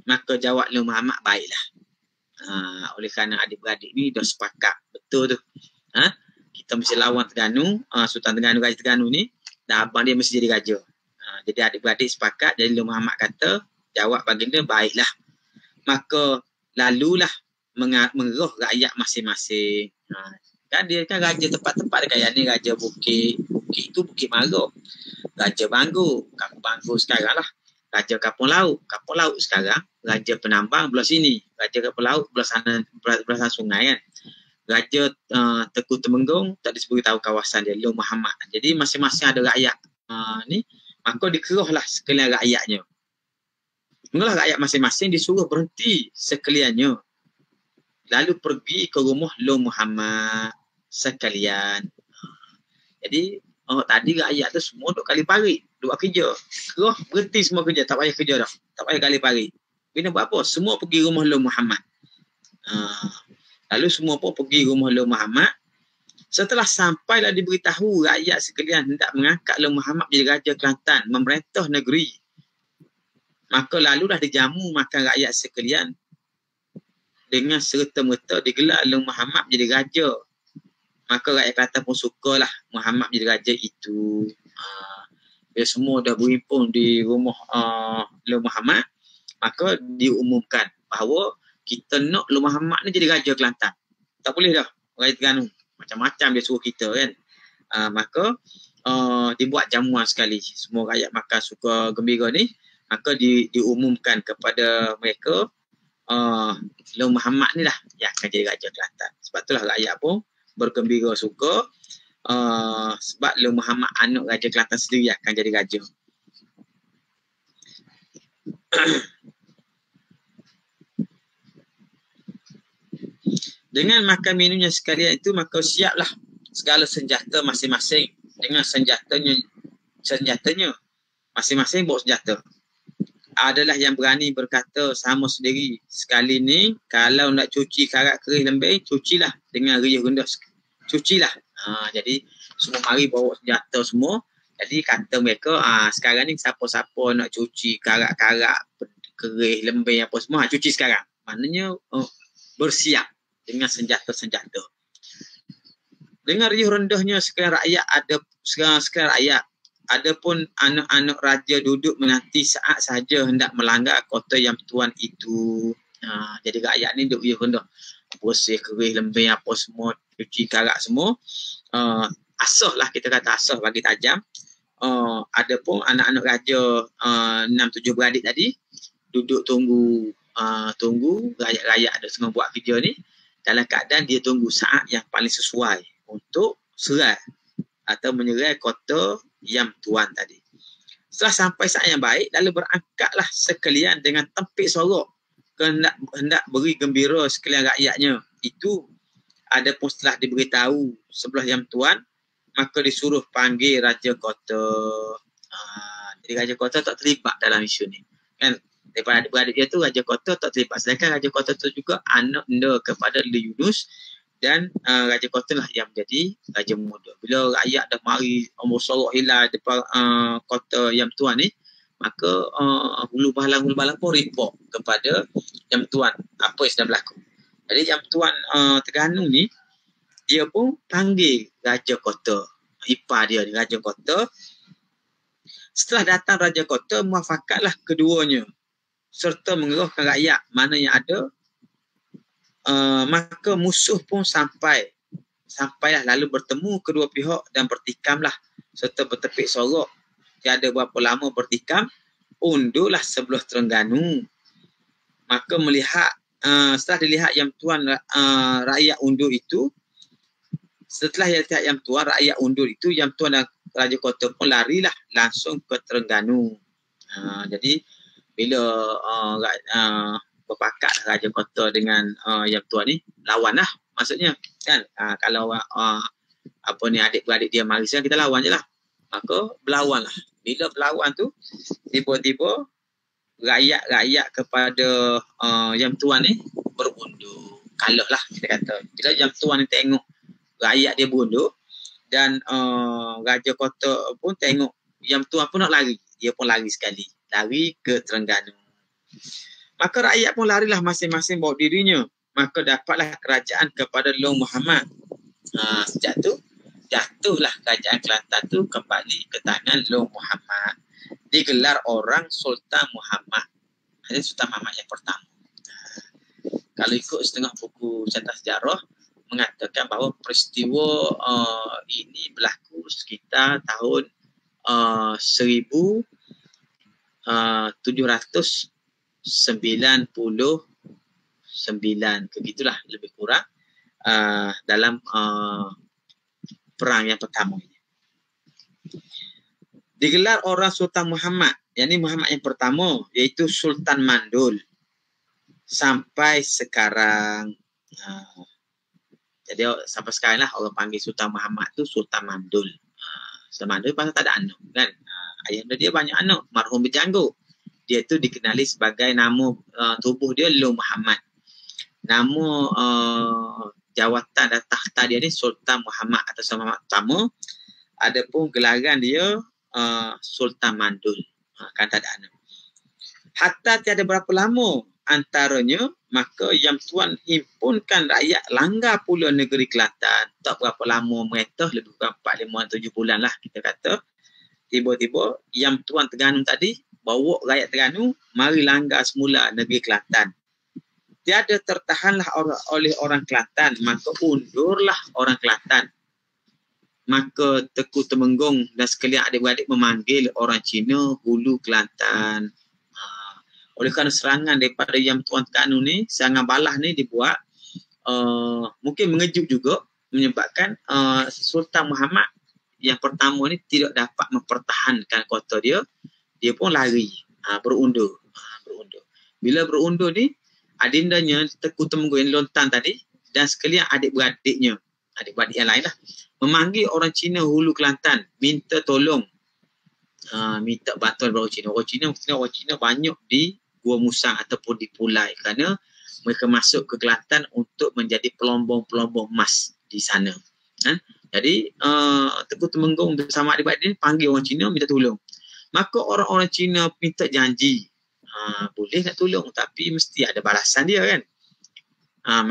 Maka jawab Long Muhammad, baiklah. Oleh kerana adik-beradik ni dah sepakat. Betul tu. Kita mesti lawan Terengganu, Sultan Terengganu, Raja Terengganu ni, dan abang dia mesti jadi raja. Jadi adik-beradik sepakat. Jadi Long Muhammad kata, jawab baginda, baiklah. Maka lalulah mengeruh rakyat masing-masing. Kan dia kan raja tempat-tempat dekat ni, Raja Bukit. Bukit tu Bukit Maruk. Raja Banggu, Kampung Banggu sekarang lah. Raja Kampung Laut sekarang. Raja Penambang belah sini. Raja Kampung Laut belah sana sungai kan. Raja Tengku Temenggung tak disebut tahu kawasan dia, Long Muhammad. Jadi masing-masing ada rakyat ni. Maka dikeruhlah sekalian rakyatnya. Mula rakyat masing-masing disuruh berhenti sekaliannya. Lalu pergi ke rumah Long Muhammad sekalian. Jadi tadi rakyat tu semua duk kali parit, duk kerja. Keruh berhenti semua kerja, tak payah kerja dah. Tak payah kali parit. Bina buat apa? Semua pergi rumah Long Muhammad. Lalu semua pun pergi rumah Long Muhammad. Setelah sampailah diberitahu rakyat sekalian hendak mengangkat Long Muhammad menjadi Raja Kelantan, memerintah negeri. Maka lalulah dijamu makan rakyat sekalian. Dengan serta-merta digelar Long Muhammad menjadi raja. Maka rakyat Kelantan pun sukalah Muhammad menjadi raja itu. Dia semua dah berhimpun di rumah Long Muhammad. Maka diumumkan bahawa kita nak Long Muhammad ni jadi Raja Kelantan. Tak boleh dah Raja Terengganu. Macam-macam dia suruh kita kan. Maka dibuat jamuan sekali. Semua rakyat makan suka gembira ni. Maka diumumkan kepada mereka Long Muhammad ni lah yang akan jadi Raja Kelantan. Sebab itulah rakyat pun bergembira suka. Sebab Long Muhammad anak Raja Kelantan sendiri akan jadi raja. Dengan makan minumnya sekalian itu, maka siaplah segala senjata masing-masing. Dengan senjatanya masing-masing bawa senjata. Adalah yang berani berkata sama sendiri, sekali ni kalau nak cuci karat kerih lembing, cucilah dengan riuh rendah. Cucilah. Jadi semua mari bawa senjata semua. Jadi kata mereka, sekarang ni siapa-siapa nak cuci karat-karat kerih lembing apa semua, cuci sekarang. Maknanya bersiap dengan senjata-senjata. Dengan riuh rendahnya sekalian rakyat adapun anak-anak raja duduk menanti saat sahaja hendak melanggar kota yang tuan itu. Jadi rakyat ni duduk riuh rendah. Bersih kerih lembing apa semua, cuci karat semua. Asah lah, kita kata asah bagi tajam. Adapun anak-anak raja 6-7 beradik tadi, duduk tunggu rakyat-rakyat ada tengah buat video ni dalam keadaan dia tunggu saat yang paling sesuai untuk serai atau menyerai kota Yam Tuan tadi. Setelah sampai saat yang baik, lalu berangkatlah sekalian dengan tempik sorok hendak beri gembira sekalian rakyatnya. Itu ada pun setelah diberitahu sebelah Yam Tuan, maka disuruh panggil Raja Kota. Jadi Raja Kota tak terlibat dalam isu ni. Kan? Daripada adik-beradik dia tu, Raja Kota tak terlibat. Sedangkan Raja Kota tu juga anak anda kepada Li Yunus dan Raja Kota lah yang menjadi Raja Muda. Bila rakyat dah mari sorok hilal depan kota Yam Tuan ni, maka hulu balang pun report kepada Yam Tuan apa yang sedang berlaku. Jadi Yam Tuan Terengganu ni, dia pun panggil Raja Kota. Ipar dia ni, Raja Kota. Setelah datang Raja Kota, muafakatlah keduanya serta mengerahkan rakyat mana yang ada. Maka musuh pun sampailah lalu bertemu kedua pihak dan bertikamlah serta bertepik sorok. Tiada berapa lama bertikam, undurlah sebelah Terengganu. Maka setelah dilihat Yam Tuan rakyat undur itu, rakyat undur itu, Yam Tuan dan Raja Kota pun larilah langsung ke Terengganu. Jadi bila berpakat Raja Kota dengan Yam Tuan ni, lawan lah maksudnya kan. Kalau adik-beradik dia mari sekarang, kita lawan je lah. Maka berlawan lah. Bila berlawan tu, tiba-tiba rakyat kepada Yam Tuan ni berundur. Kalah lah kita kata. Bila Yam Tuan ni tengok rakyat dia berundur dan Raja Kota pun tengok Yam Tuan pun nak lari, dia pun lari sekali, lari ke Terengganu. Maka rakyat pun larilah masing-masing bawa dirinya. Maka dapatlah kerajaan kepada Long Muhammad. Sejak tu jatuhlah kerajaan Kelantan tu kembali ke tangan Long Muhammad. Digelar orang Sultan Muhammad. Ini Sultan Muhammad yang pertama. Kalau ikut setengah buku catatan sejarah, mengatakan bahawa peristiwa ini berlaku sekitar tahun 1799, begitulah lebih kurang, dalam perang yang pertama ini. Digelar orang Sultan Muhammad, yakni Muhammad yang pertama, iaitu Sultan Mandul. Sampai sekarang, jadi sampai sekarang lah orang panggil Sultan Muhammad tu Sultan Mandul. Sultan Mandul pasal tak ada anak kan. Ayahnya dia banyak anak, marhum berjanggut. Dia tu dikenali sebagai nama tubuh dia Long Muhammad. Nama jawatan dan takhta dia ni Sultan Muhammad atau Sultan Muhammad pertama. Adapun gelaran dia Sultan Mandul. Kan tak ada anak. Hatta tiada berapa lama antaranya, maka Yam Tuan himpunkan rakyat langgar pula negeri Kelantan. Tak berapa lama mereka, lebih kurang 4-5-7 bulan lah kita kata. Tiba-tiba Yam Tuan Terengganu tadi bawa rakyat Terengganu mari langgar semula negeri Kelantan. Tiada tertahanlah oleh orang Kelantan, maka undurlah orang Kelantan. Maka Tengku Temenggung dan sekalian adik-beradik memanggil orang Cina Hulu Kelantan. Oleh kerana serangan daripada Yam Tuan Terengganu ni, serangan balas ni dibuat, mungkin mengejut juga, menyebabkan Sultan Muhammad yang pertama ni tidak dapat mempertahankan kota dia. Dia pun lari, berundur. Bila berundur ni, adindanya Tengku Temenggung yang lontan tadi dan sekalian adik-beradiknya, adik-beradik yang lain lah, memanggil orang Cina Hulu Kelantan, minta tolong, minta bantuan orang Cina. Orang Cina banyak di Gua Musang ataupun di Pulai kerana mereka masuk ke Kelantan untuk menjadi pelombong-pelombong emas di sana. Jadi Tengku Temenggung bersama adik-beradik ni panggil orang Cina minta tolong. Maka orang-orang Cina minta janji, boleh nak tolong tapi mesti ada balasan dia kan.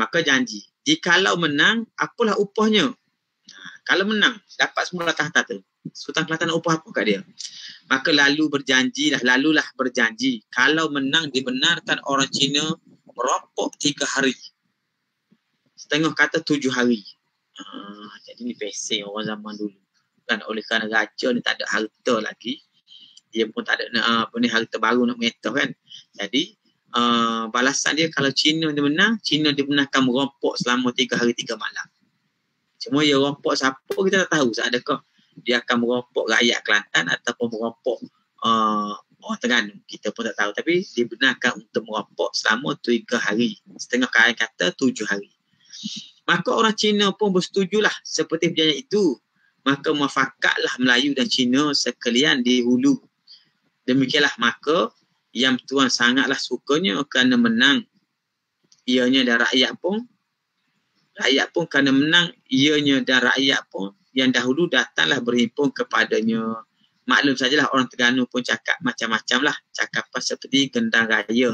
Maka janji, jikalau menang apalah upahnya. Kalau menang dapat semula tahta tu, Sultan Kelantan upah apa kat dia? Maka lalulah berjanji kalau menang dibenarkan orang Cina merapok 3 hari. Setengah kata 7 hari. Jadi ni pesing orang zaman dulu. Kan oleh kerana raja ni tak ada harta lagi, dia pun tak ada apa ni harta baru nak mengetah kan. Jadi balasan dia kalau China dia menang, China dia akan merompok selama 3 hari 3 malam. Cuma dia rompok siapa kita tak tahu. Adakah dia akan merompok rakyat Kelantan ataupun merompok orang Terengganu, kita pun tak tahu. Tapi dibenarkan untuk merompok selama 3 hari. Setengah kain kata 7 hari. Maka orang Cina pun bersetujulah seperti perjanjian itu. Maka mufakatlah Melayu dan Cina sekalian di hulu. Demikianlah maka Yang Tuan sangatlah sukanya kerana menang. Ianya dan rakyat pun kerana menang ianya dan rakyat pun yang dahulu datanglah berhimpun kepadanya. Maklum sajalah orang Terengganu pun cakap macam-macam lah. Cakapan seperti gendang raya.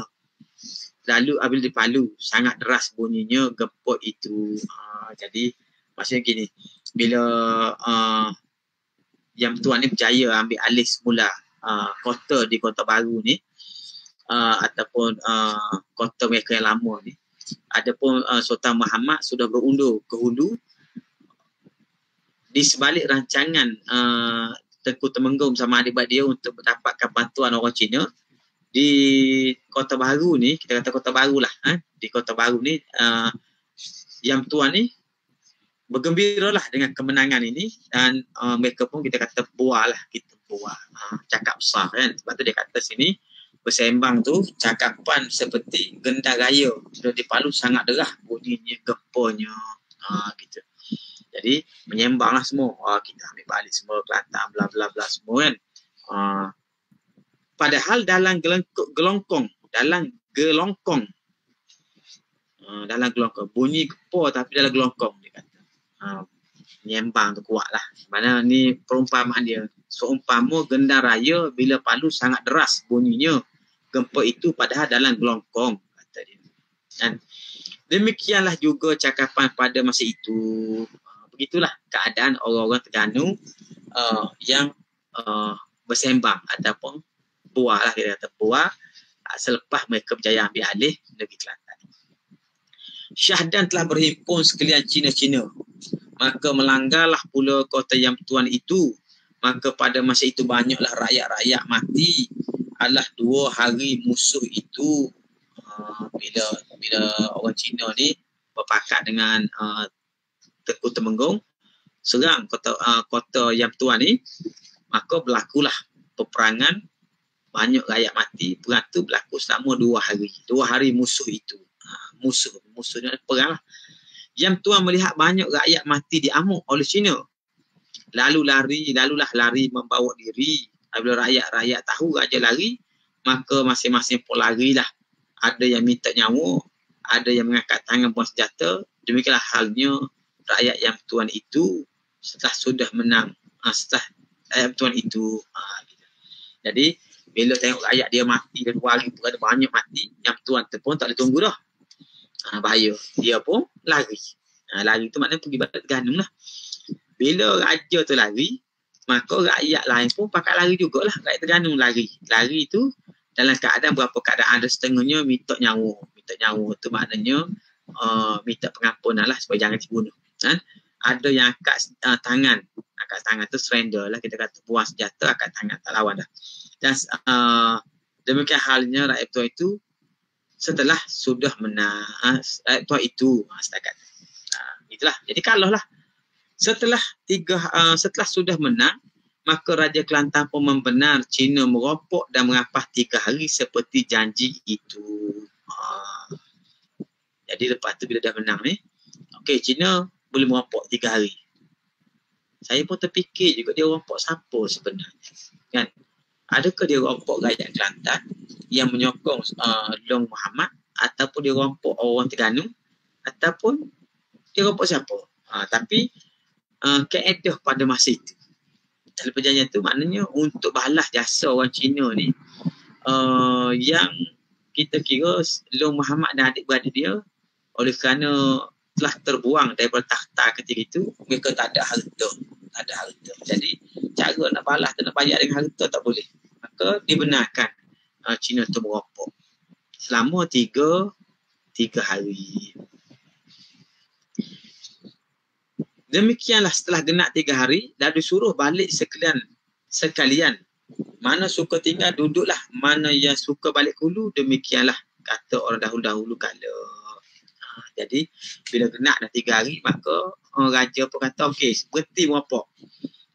Lalu apabila dipalu, sangat deras bunyinya gempot itu. Jadi maksudnya gini, bila Yang Tuan ni berjaya ambil alih semula kota di Kota Baru ni, ataupun kota mereka yang lama ni, adapun Sultan Muhammad sudah berundur ke hulu. Di sebalik rancangan Tengku Temenggung sama adik-adik dia untuk mendapatkan bantuan orang Cina, di Kota Baru ni, kita kata Kota Baru lah, di Kota Baru ni Yang Tuan ni bergembiralah dengan kemenangan ini, dan mereka pun kita kata puas lah, kita puas, cakap besar kan. Sebab tu dia kata sini bersembang tu cakapan seperti gendang raya, sudah dipalu sangat derah bunyinya gemponya, gitu. Jadi menyembanglah semua, kita ambil balik semua Kelantan bla bla bla semua kan. Padahal dalam gelongkong bunyi gepo tapi dalam gelongkong dia kata. Menyembang tu kuat lah. Mana ni perumpamaan dia. Seumpama gendang raya bila palu sangat deras bunyinya, gempa itu padahal dalam gelongkong, kata dia. Dan demikianlah juga cakapan pada masa itu. Begitulah keadaan orang-orang Terengganu yang bersembang ataupun puas lah, kita kata puas selepas mereka berjaya ambil alih negeri Kelantan. Syahdan telah berhimpun sekalian Cina-Cina, maka melanggarlah pula kota Yang Tuan itu. Maka pada masa itu banyaklah rakyat-rakyat mati. Adalah 2 hari musuh itu, bila orang Cina ni berpakat dengan Tengku Temenggung serang kota Yang Tuan ni, maka berlakulah peperangan, banyak rakyat mati. Perang tu berlaku selama 2 hari. 2 hari musuh itu. Musuhnya perang lah. Yang Tuan melihat banyak rakyat mati diamuk oleh Cina. Lalulah lari membawa diri. Apabila rakyat tahu raja lari, maka masing-masing pun larilah. Ada yang minta nyawa, ada yang mengangkat tangan buang senjata. Demikianlah halnya rakyat Yang Tuan itu setelah sudah menang. Setelah Yang Tuan itu. Jadi bila tengok rakyat dia mati dan 2 hari pun ada banyak mati, Yang Tuan tu pun tak boleh tunggu dah. Bahaya. Dia pun lari. Lari tu maknanya pergi balik Terengganu lah. Bila raja tu lari, maka rakyat lain pun pakat lari jugalah. Rakyat Terengganu lari. Lari tu dalam keadaan berapa keadaan, ada setengahnya minta nyawa. Minta nyawa tu maknanya minta pengampunan lah supaya jangan dibunuh. Ada yang angkat tangan. Angkat tangan tu surrender lah. Kita kata buang senjata, angkat tangan, tak lawan dah. Dan demikian halnya rakyat Tuan itu setelah sudah menang. Rakyat Tuan itu setakat. Itulah. Jadi kalau lah setelah sudah menang, maka Raja Kelantan pun membenar Cina merompok dan mengapah 3 hari seperti janji itu. Jadi lepas tu bila dah menang ni, okey, Cina boleh merompok 3 hari. Saya pun terfikir juga dia rompok siapa sebenarnya. Kan? Adakah dia rompok rakyat Kelantan yang menyokong Long Muhammad, ataupun dia rompok orang Terengganu, ataupun dia rompok siapa? Tapi kaedah pada masa itu, dalam perjanjian itu maknanya untuk balas jasa orang Cina ni, yang kita kira Long Muhammad dan adik-beradik dia oleh kerana telah terbuang daripada takhta ketika itu, mereka tak ada harta. Jadi cara nak balas dan nak bayar dengan harta tak boleh. Maka dibenarkan Cina itu merompok selama 3 hari. Demikianlah setelah genap 3 hari, dah disuruh balik sekalian Mana suka tinggal, duduklah. Mana yang suka balik hulu, demikianlah kata orang dahulu-dahulu kala. Jadi, bila kena dah 3 hari, maka raja pun kata, okey, berhenti merapok.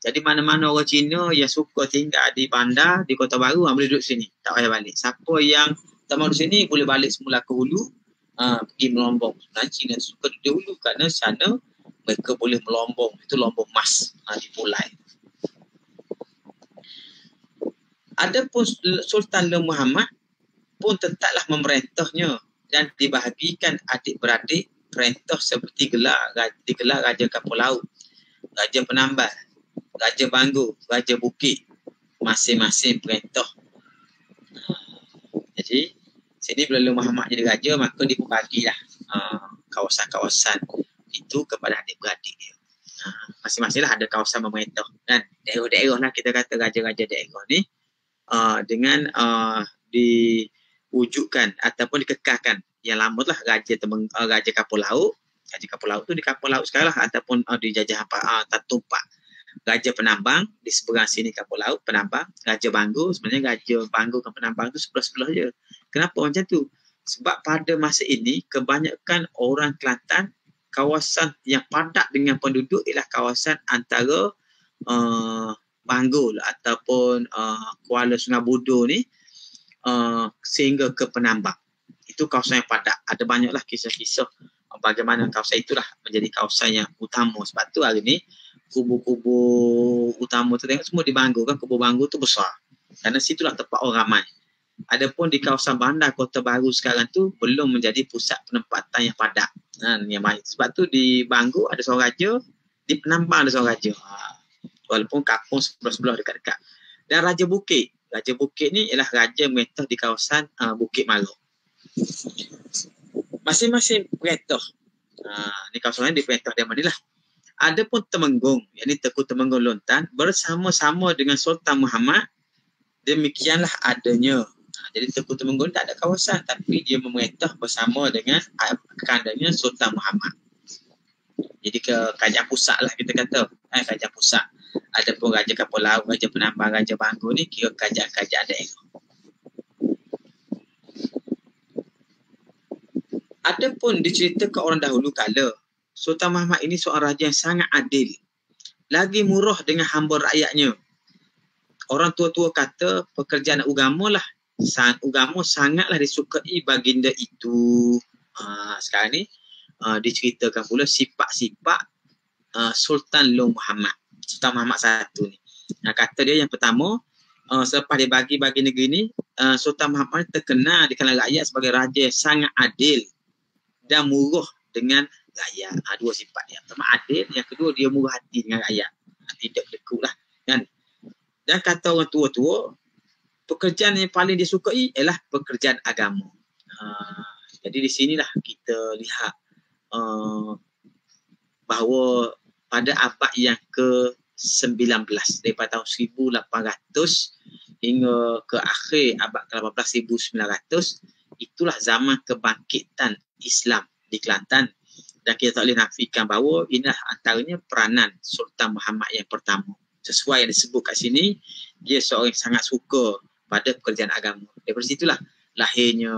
Jadi, mana-mana orang Cina yang suka tinggal di bandar, di Kota Baru, boleh duduk sini. Tak payah balik. Siapa yang tak mahu di sini, boleh balik semula ke hulu, pergi melombong. Sebenarnya Cina suka duduk hulu kerana sana mereka boleh melombong. Itu lombong emas di Pulai. Adapun Sultan Long Muhammad pun tetaplah memerintahnya dan dibahagikan adik-beradik perintah seperti digelar Raja Kapal Laut, Raja Penambal, Raja Banggu, Raja Bukit, masing-masing perintah. Jadi sini bila Long Muhammad jadi raja, maka dia bagilah kawasan-kawasan itu kepada adik-beradik dia. Masing-masinglah ada kawasan memerintah kan. Daerah-daerah lah kita kata raja-raja daerah ni dengan diwujudkan ataupun dikekalkan. Yang lama lah Raja Kapal Laut. Raja Kapal Laut tu di kapal laut sekarang lah, ataupun dijajah Tan Tumpak. Raja Penambang di seberang sini kapal laut Penambang. Raja Banggu, sebenarnya Raja Banggu dan Penambang tu sebelah-sebelah je. Kenapa macam tu? Sebab pada masa ini kebanyakan orang Kelantan, kawasan yang padat dengan penduduk ialah kawasan antara Banggul ataupun Kuala Sungai Budur ni sehingga ke Penambang. Itu kawasan yang padat. Ada banyaklah kisah-kisah bagaimana kawasan itulah menjadi kawasan yang utama. Sebab tu hari ni kubu-kubu utama tu tengok semua di Banggul kan. Kubu Banggul tu besar. Kerana situlah tempat orang ramai. Adapun di kawasan bandar Kota Baru sekarang tu belum menjadi pusat penempatan yang padat. Yang baik. Sebab tu di Banggul ada seorang raja, di Penambang ada seorang raja. Walaupun kampung sebelah-sebelah dekat-dekat. Dan Raja Bukit. Raja Bukit ni ialah raja merintah di kawasan Bukit Maruk. Masing-masing perintah. Ni kawasan lain di perintah dia manilah. Adapun Temenggung, yakni Tengku Temenggung Lontan, bersama-sama dengan Sultan Muhammad, demikianlah adanya. Jadi Tengku Temenggung tak ada kawasan, tapi dia memerintah bersama dengan kandangnya Sultan Muhammad. Jadi ke kerajaan pusat lah kita kata. Kerajaan pusat. Adapun Raja Kapal Laut, Raja Penambang, Raja Banggu ni kira kerajaan-kerajaan daerah. Adapun diceritakan orang dahulu kala, Sultan Muhammad ini seorang raja yang sangat adil. Lagi murah dengan hamba rakyatnya. Orang tua-tua kata pekerjaan agama lah. Agama sangatlah disukai baginda itu. Sekarang ni diceritakan pula sifat-sifat Sultan Long Muhammad. Sultan Muhammad I ni. Kata dia yang pertama, selepas dia bagi negeri ni, Sultan Muhammad terkenal di kalangan rakyat sebagai raja yang sangat adil dan murah dengan rakyat. Dua sifat dia. Pertama adil, yang kedua dia murah hati dengan rakyat. Tidak dekuk lah. Kan? Dan kata orang tua-tua, pekerjaan yang paling dia sukai ialah pekerjaan agama. Jadi di sinilah kita lihat bahawa pada abad yang ke-19 daripada tahun 1800 hingga ke akhir abad ke-18 1900, itulah zaman kebangkitan Islam di Kelantan. Dan kita tak boleh nafikan bahawa inilah antaranya peranan Sultan Muhammad yang pertama. Sesuai yang disebut kat sini, dia seorang yang sangat suka pada pekerjaan agama. Daripada situlah lahirnya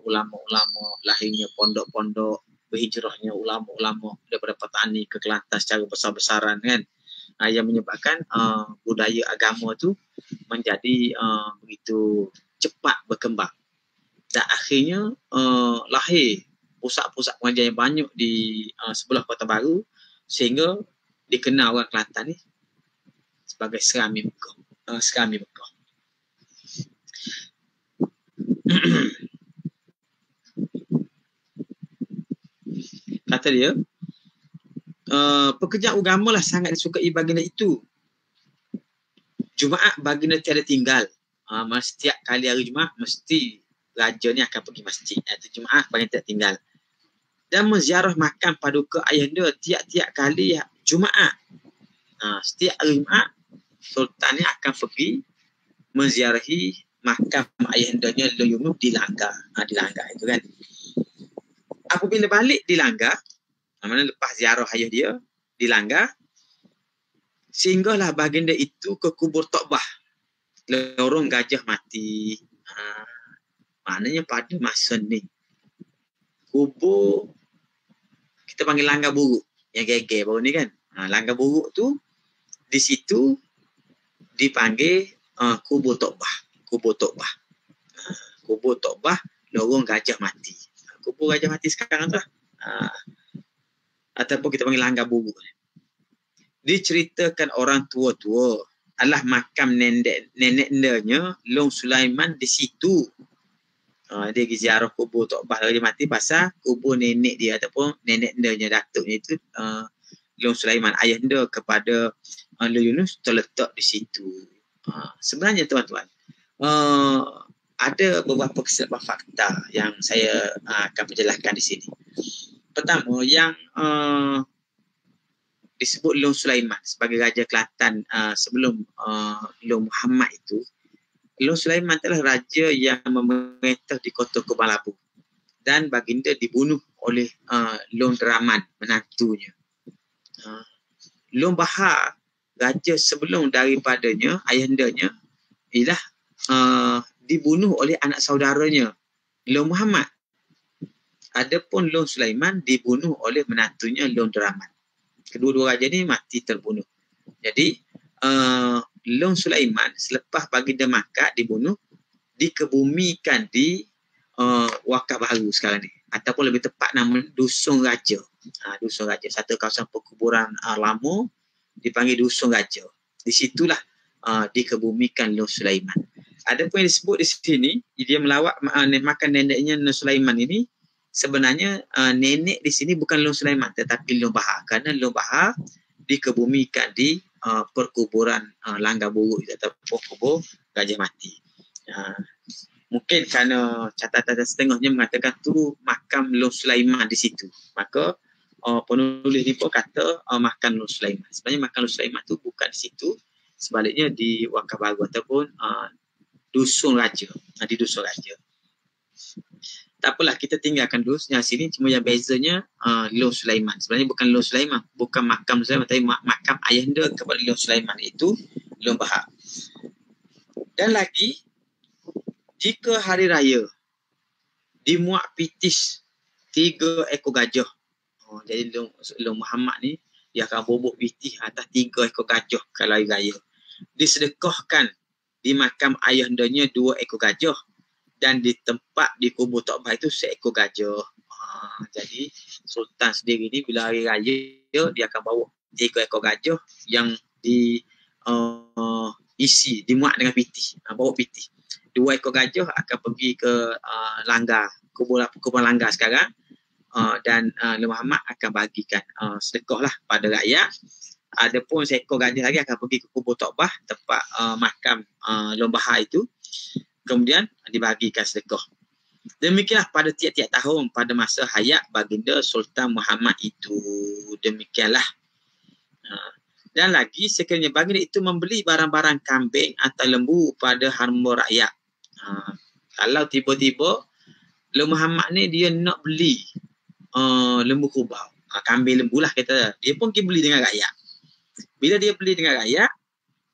ulama-ulama, lahirnya pondok-pondok, berhijrahnya ulama-ulama daripada petani ke Kelantan secara besar-besaran kan. Yang menyebabkan budaya agama tu menjadi begitu cepat berkembang. Dan akhirnya lahir pusat-pusat pengajian yang banyak di sebelah Kota Baru sehingga dikenal orang Kelantan ni sebagai Serami Mekah. Serami Mekah. Kata dia, pekerjaan agama lah sangat disukai baginda itu. Jumaat baginda tiada tinggal. Setiap kali hari Jumaat mesti raja ni akan pergi masjid. Itu Jumaat baginda tiada tinggal. Dan menziarah makam paduka ayahanda tiap-tiap kali Jumaat. Setiap hari Jumaat Sultan ni akan pergi menziarahi makam ayahandanya Long Yumnu di Langgar. Di Langgar itu kan. Apabila balik di Langgar, mana lepas ziarah ayah dia di Langgar, singgahlah baginda itu ke kubur Tokbah. lorong gajah mati. Maknanya pada masa ni kubur kita panggil langgar buruk yang geger baru ni kan. Langgar buruk tu di situ dipanggil kubur Tokbah. Kubur Tokbah. Kubur Tokbah lorong gajah mati. Kubur gajah mati sekarang tu lah. Ataupun kita panggil langgar buruk. Diceritakan orang tua-tua adalah makam nenek-neneknya Long Sulaiman di situ. Dia pergi ziarah kubur Tokbah gajah mati pasal kubur nenek dia ataupun nenek-neneknya datuknya itu Long Sulaiman, ayahanda kepada Long Yunus terletak di situ. Sebenarnya tuan-tuan, ada beberapa kesilapan fakta yang saya akan menjelaskan di sini. Pertama, yang disebut Long Sulaiman sebagai Raja Kelantan sebelum Long Muhammad itu, Long Sulaiman adalah raja yang memerintah di kota Kubang Labu dan baginda dibunuh oleh Long Deraman, menantunya. Long Bahar, raja sebelum daripadanya, ayahandanya, ialah dibunuh oleh anak saudaranya, Long Muhammad. Adapun Long Sulaiman dibunuh oleh menantunya Long Deraman. Kedua-dua raja ni mati terbunuh. Jadi, Long Sulaiman selepas baginda Makkah dibunuh, dikebumikan di Wakaf Baru sekarang ni. Ataupun lebih tepat nama Dusun Raja. Dusun Raja, satu kawasan perkuburan lama dipanggil Dusun Raja. Di situlah dikebumikan Long Sulaiman. Ada pun yang disebut di sini, dia melawat makan neneknya Long Sulaiman ini, sebenarnya nenek di sini bukan Long Sulaiman tetapi Long Bahar, kerana Long Bahar dikebumikan di perkuburan langgar buruk ataupun kubur gajah mati. Mungkin kerana catatan setengahnya mengatakan tu makam Long Sulaiman di situ, maka penulis ni pun kata makam Long Sulaiman. Sebenarnya makam Long Sulaiman tu bukan di situ, sebaliknya di Wakaf Baru ataupun Dusun Raja, di Dusun Raja. Tak apalah, kita tinggalkan dulu yang sini. Cuma yang bezanya Long Sulaiman, sebenarnya bukan Long Sulaiman, bukan makam Sulaiman, tapi makam ayahanda kepada Long Sulaiman itu Long Bahar. Dan lagi, jika hari raya dimuat pitis 3 ekor gajah, jadi Long Muhammad ni dia akan bobok pitis atas 3 ekor gajah kalau hari raya. Disedekahkan di makam ayahandanya 2 ekor gajah, dan di tempat di kubur Tokbah itu 1 ekor gajah. Jadi Sultan sendiri ni bila hari raya dia akan bawa 3 ekor gajah yang isi dimuat dengan piti, bawa piti. 2 ekor gajah akan pergi ke langgar, kubur langgar sekarang, dan Long Muhammad akan bagikan sedekah lah pada rakyat. Adapun 1 ekor gajah lagi akan pergi ke kubur Tokbah, tempat makam Long Bahar itu, kemudian dibagikan sedekah. Demikianlah pada tiap-tiap tahun pada masa hayat baginda Sultan Muhammad itu. Demikianlah. Dan lagi, sekiranya baginda itu membeli barang-barang kambing atau lembu pada hamba rakyat. Kalau tiba-tiba Long Muhammad ni dia nak beli lembu kubau, kambing lembu lah kita, dia pun pergi beli dengan rakyat. Bila dia beli dengan rakyat,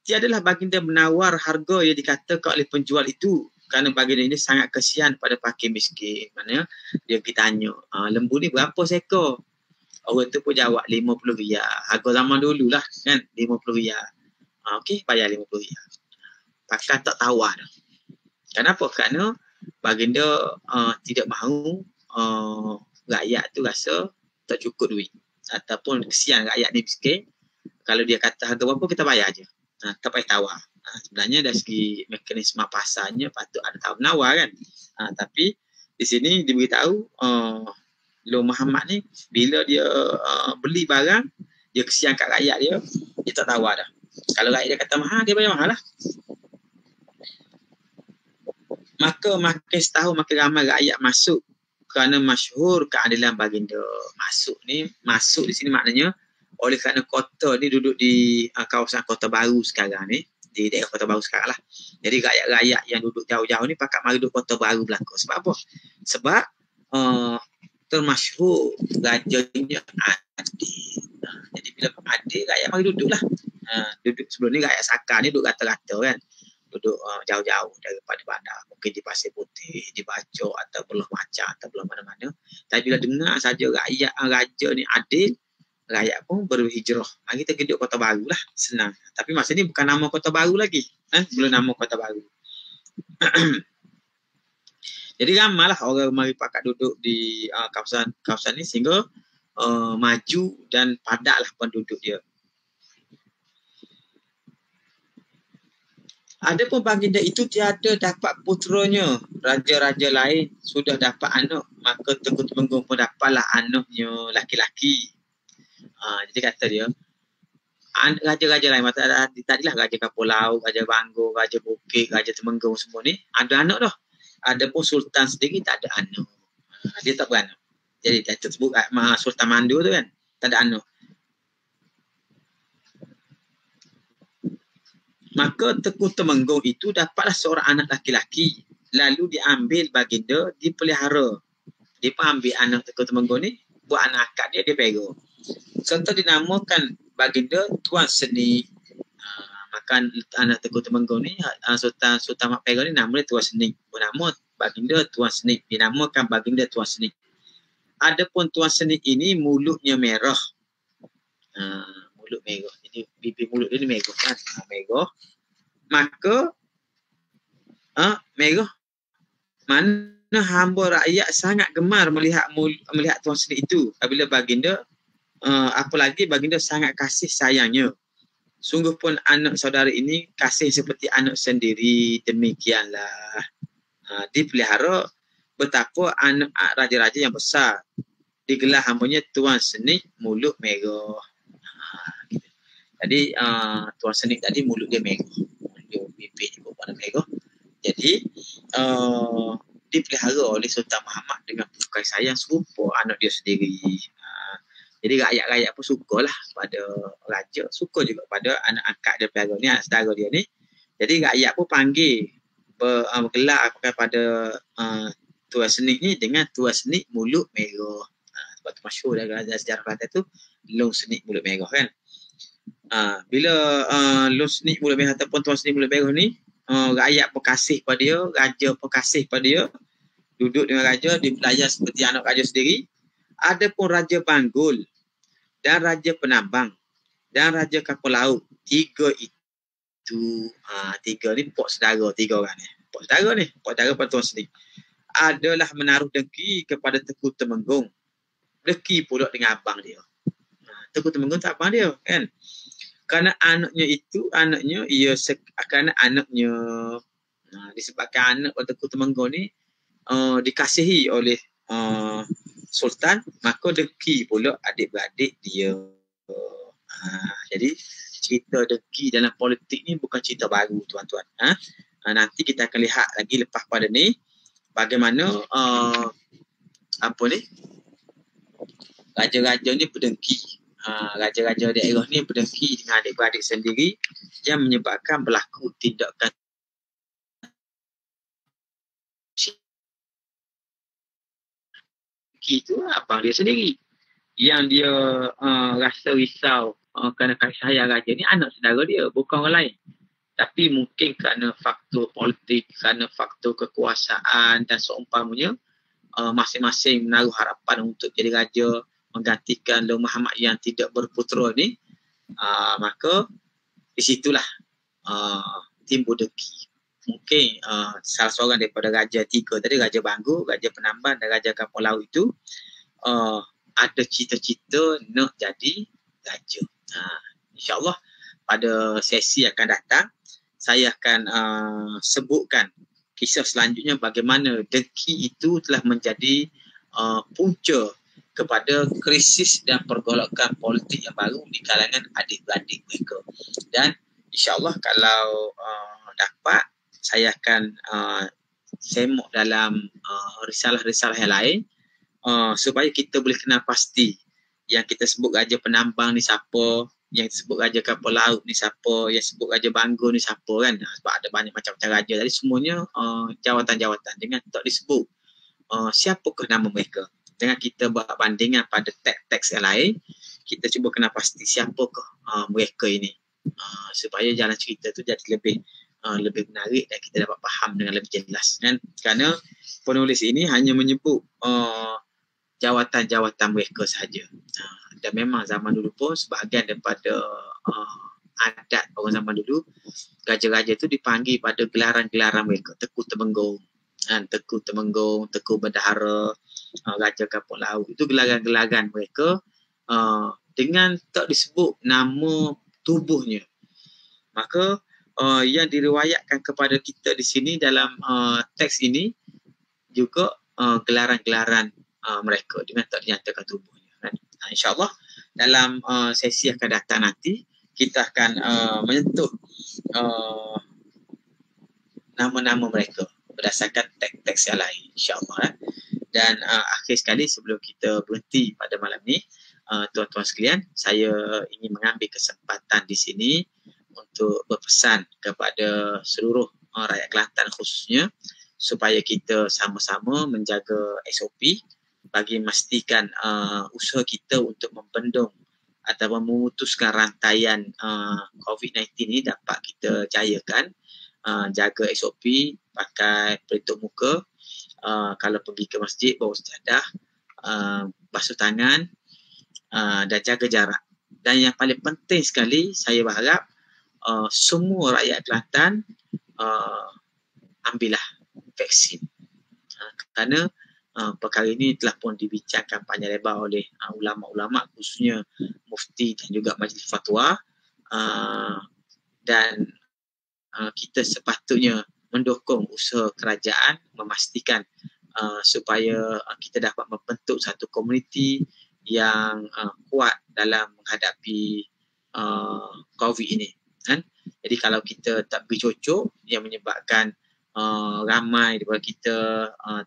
tiadalah baginda menawar harga yang dikatakan oleh penjual itu, kerana baginda ini sangat kesian pada fakir miskin. Mana dia pergi tanya, lembu ni berapa seekor? Orang tu pun jawab RM50. Harga zaman dulu lah kan, RM50. Okey, bayar RM50. Pakai tak tawar dah. Kenapa? Kerana baginda tidak mahu rakyat tu rasa tak cukup duit, ataupun kesian rakyat ni miskin. Kalau dia kata harga berapa, kita bayar je. Tak payah tawar. Sebenarnya dari segi mekanisme pasarnya patut ada tawar menawar kan. Tapi di sini diberitahu Long Muhammad ni bila dia beli barang, dia kesian kat rakyat dia, dia tak tawar dah. Kalau rakyat dia kata mahal, dia bayar mahal lah. Maka makin setahun makin ramai rakyat masuk kerana masyhur keadilan baginda. Masuk di sini maknanya oleh kerana kota ni duduk di kawasan Kota Baru sekarang ni, di daerah Kota Baru sekarang lah. Jadi rakyat-rakyat yang duduk jauh-jauh ni pakat mari duduk Kota Baru belakang. Sebab apa? Sebab termasyhur rajanya adil. Jadi bila adil, rakyat mari duduk lah. Duduk sebelum ni rakyat Sakar ni duduk rata-rata kan. duduk jauh-jauh daripada bandar, mungkin di Pasir Putih, di Bacok atau Belah Macan atau Belah mana-mana. Tapi bila dengar saja raja ni adil, rakyat pun berhijrah. Kita duduk Kota Baru lah, senang. Tapi masa ni bukan nama Kota Baru lagi. Belum nama Kota Baru. Jadi ramailah orang mari pakat duduk di kawasan ni sehingga maju dan padatlah penduduk dia. Adapun baginda itu tiada dapat puteranya. Raja-raja lain sudah dapat anak, maka Tengku Temenggung pun dapatlah anaknya laki-laki. Jadi kata dia, raja-raja lain, tadilah Raja Kapur Laut, Raja Bangor, Raja Bukit, Raja Temenggung semua ni ada anak dah. Adapun Sultan sendiri tak ada anak. Dia tak beranak. Jadi dia tersebut Sultan Mandu tu kan, tak ada anak. Maka Tengku Temenggung itu dapatlah seorang anak laki-laki. Lalu diambil baginda, dipelihara. Dia pun ambil anak Tengku Temenggung ni, buat anak akak dia pegang. Serta dinamakan baginda Tuan Seni. Maka anak Tengku Temenggung ni, Sultan Mak Perak ni nama dia Tuan Seni. Bernama baginda Tuan Seni. Dinamakan baginda Tuan Seni. Adapun Tuan Seni ini mulutnya merah. Mulut merah. Jadi bibir mulut dia ni merah kan. Merah. Maka merah. Mana hamba rakyat sangat gemar melihat Tuan Seni itu. Apabila baginda, apalagi baginda sangat kasih sayangnya. Sungguh pun anak saudara ini kasih seperti anak sendiri. Demikianlah. Dipelihara betapa anak raja-raja yang besar. Digelar hambanya Tuan Seni mulut merah. Gitu. Jadi Tuan Seni tadi mulut dia merah. Mulut bibir dia warna merah. Jadi dipelihara oleh Sultan Muhammad dengan penuh sayang serupa anak dia sendiri. Jadi rakyat-rakyat pun sukalah pada raja, suka juga pada anak angkat dia pelihara ni, anak saudara dia ni. Jadi rakyat pun panggil bergelar kepada Tuan Seni ni dengan Tuan Seni mulut merah. Sebab tu masyhur dalam sejarah Kelantan tu Long Seni mulut merah kan. Bila Long Seni mulut merah ataupun Tuan Seni mulut merah ni, rakyat pun kasih pada dia, raja pun kasih pada dia. Duduk dengan raja, dipelayar seperti anak raja sendiri. Adapun Raja Banggul dan Raja Penambang dan Raja Kapur Laut, tiga ni pok saudara, tiga orang ni. Pok saudara pada Tuan Seni. Adalah menaruh dengki kepada Tengku Temenggung. Dengki pula dengan abang dia. Tengku Temenggung tu abang dia kan. Kerana anaknya disebabkan anak Tengku Temenggung ni dikasihi oleh Sultan, maka dengki pula adik-beradik dia. Jadi cerita dengki dalam politik ni bukan cerita baru tuan-tuan. Nanti kita akan lihat lagi lepas pada ni bagaimana raja-raja ni berdengki. Raja-raja daerah ni berdengki dengan adik-beradik sendiri yang menyebabkan berlaku tindakan itu abang dia sendiri. Yang dia rasa risau kerana kasih sayang raja ni anak saudara dia, bukan orang lain. Tapi mungkin kerana faktor politik, kerana faktor kekuasaan dan seumpamanya, masing-masing menaruh harapan untuk jadi raja, menggantikan Long Muhammad yang tidak berputera ni, maka di situlah timbul dengki. Mungkin salah seorang daripada raja tiga tadi, Raja Banggul, Raja Penambang dan Raja Kapur Laut itu ada cita-cita nak jadi raja. InsyaAllah pada sesi akan datang saya akan sebutkan kisah selanjutnya bagaimana dengki itu telah menjadi punca kepada krisis dan pergolakan politik yang baru di kalangan adik-beradik mereka. Dan insyaAllah kalau dapat, saya akan semok dalam risalah-risalah yang lain supaya kita boleh kenal pasti yang kita sebut Raja Penambang ni siapa, yang disebut Raja Kapur Laut ni siapa, yang disebut Raja Banggul ni siapa kan. Sebab ada banyak macam-macam raja tadi, semuanya jawatan-jawatan dengan tak disebut siapakah nama mereka. Dengan kita buat bandingan pada teks-teks yang lain, kita cuba kenal pasti siapakah mereka ini, supaya jalan cerita tu jadi lebih lebih menarik dan kita dapat faham dengan lebih jelas kan. Kerana penulis ini hanya menyebut jawatan-jawatan mereka sahaja. Dan memang zaman dulu pun sebahagian daripada adat orang zaman dulu, raja-raja tu dipanggil pada gelaran-gelaran mereka, Tengku Temenggung, Tengku Temenggung, Tengku Bendahara, Raja Kampung Laut. Itu gelaran-gelaran mereka dengan tak disebut nama tubuhnya. Maka yang diriwayatkan kepada kita di sini dalam teks ini juga gelaran-gelaran mereka dengan tak dinyatakan tubuhnya. InsyaAllah dalam sesi akan datang nanti kita akan menyentuh nama-nama mereka berdasarkan teks-teks yang lain, insyaAllah. Dan akhir sekali sebelum kita berhenti pada malam ni, tuan-tuan sekalian, saya ingin mengambil kesempatan di sini untuk berpesan kepada seluruh rakyat Kelantan khususnya supaya kita sama-sama menjaga SOP bagi memastikan usaha kita untuk membendung atau memutuskan rantaian COVID-19 ini dapat kita jayakan. Jaga SOP, pakai pelitup muka, kalau pergi ke masjid bawa sejadah, basuh tangan dan jaga jarak. Dan yang paling penting sekali, saya berharap semua rakyat Kelantan ambillah vaksin. Kerana perkara ini telah pun dibincangkan panjang lebar oleh ulama-ulama khususnya mufti dan juga majlis fatwa, dan kita sepatutnya mendukung usaha kerajaan memastikan supaya kita dapat membentuk satu komuniti yang kuat dalam menghadapi COVID ini. Kan? Jadi kalau kita tak pergi cocok yang menyebabkan ramai daripada kita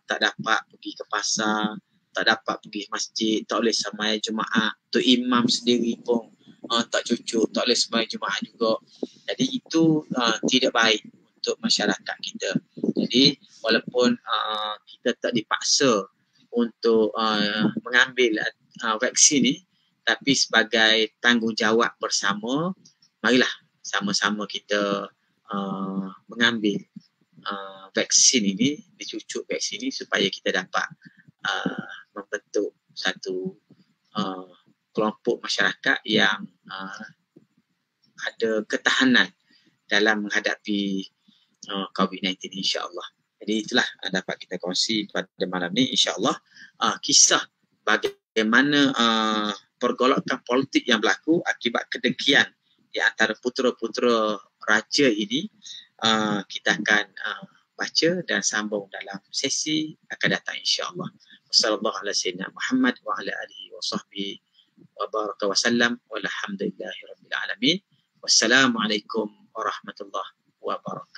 tak dapat pergi ke pasar, tak dapat pergi masjid, tak boleh sembahyang Jumaat, tu imam sendiri pun tak cucuk, tak boleh sembahyang Jumaat juga. Jadi itu tidak baik untuk masyarakat kita. Jadi walaupun kita tak dipaksa untuk mengambil vaksin ni, tapi sebagai tanggungjawab bersama, marilah sama-sama kita mengambil vaksin ini, dicucuk vaksin ini supaya kita dapat membentuk satu kelompok masyarakat yang ada ketahanan dalam menghadapi COVID-19 insya-Allah. Jadi itulah dapat kita kongsi pada malam ni insya-Allah, kisah bagaimana pergolakan politik yang berlaku akibat kedengkian di antara putera-putera raja ini. Kita akan baca dan sambung dalam sesi akan datang insya-Allah. Wassallallahu ala sayyidina Muhammad wa ala alihi wa sahbihi wa baraka wa sallam walhamdulillahi rabbil alamin. Wassalamualaikum warahmatullahi wabarakatuh.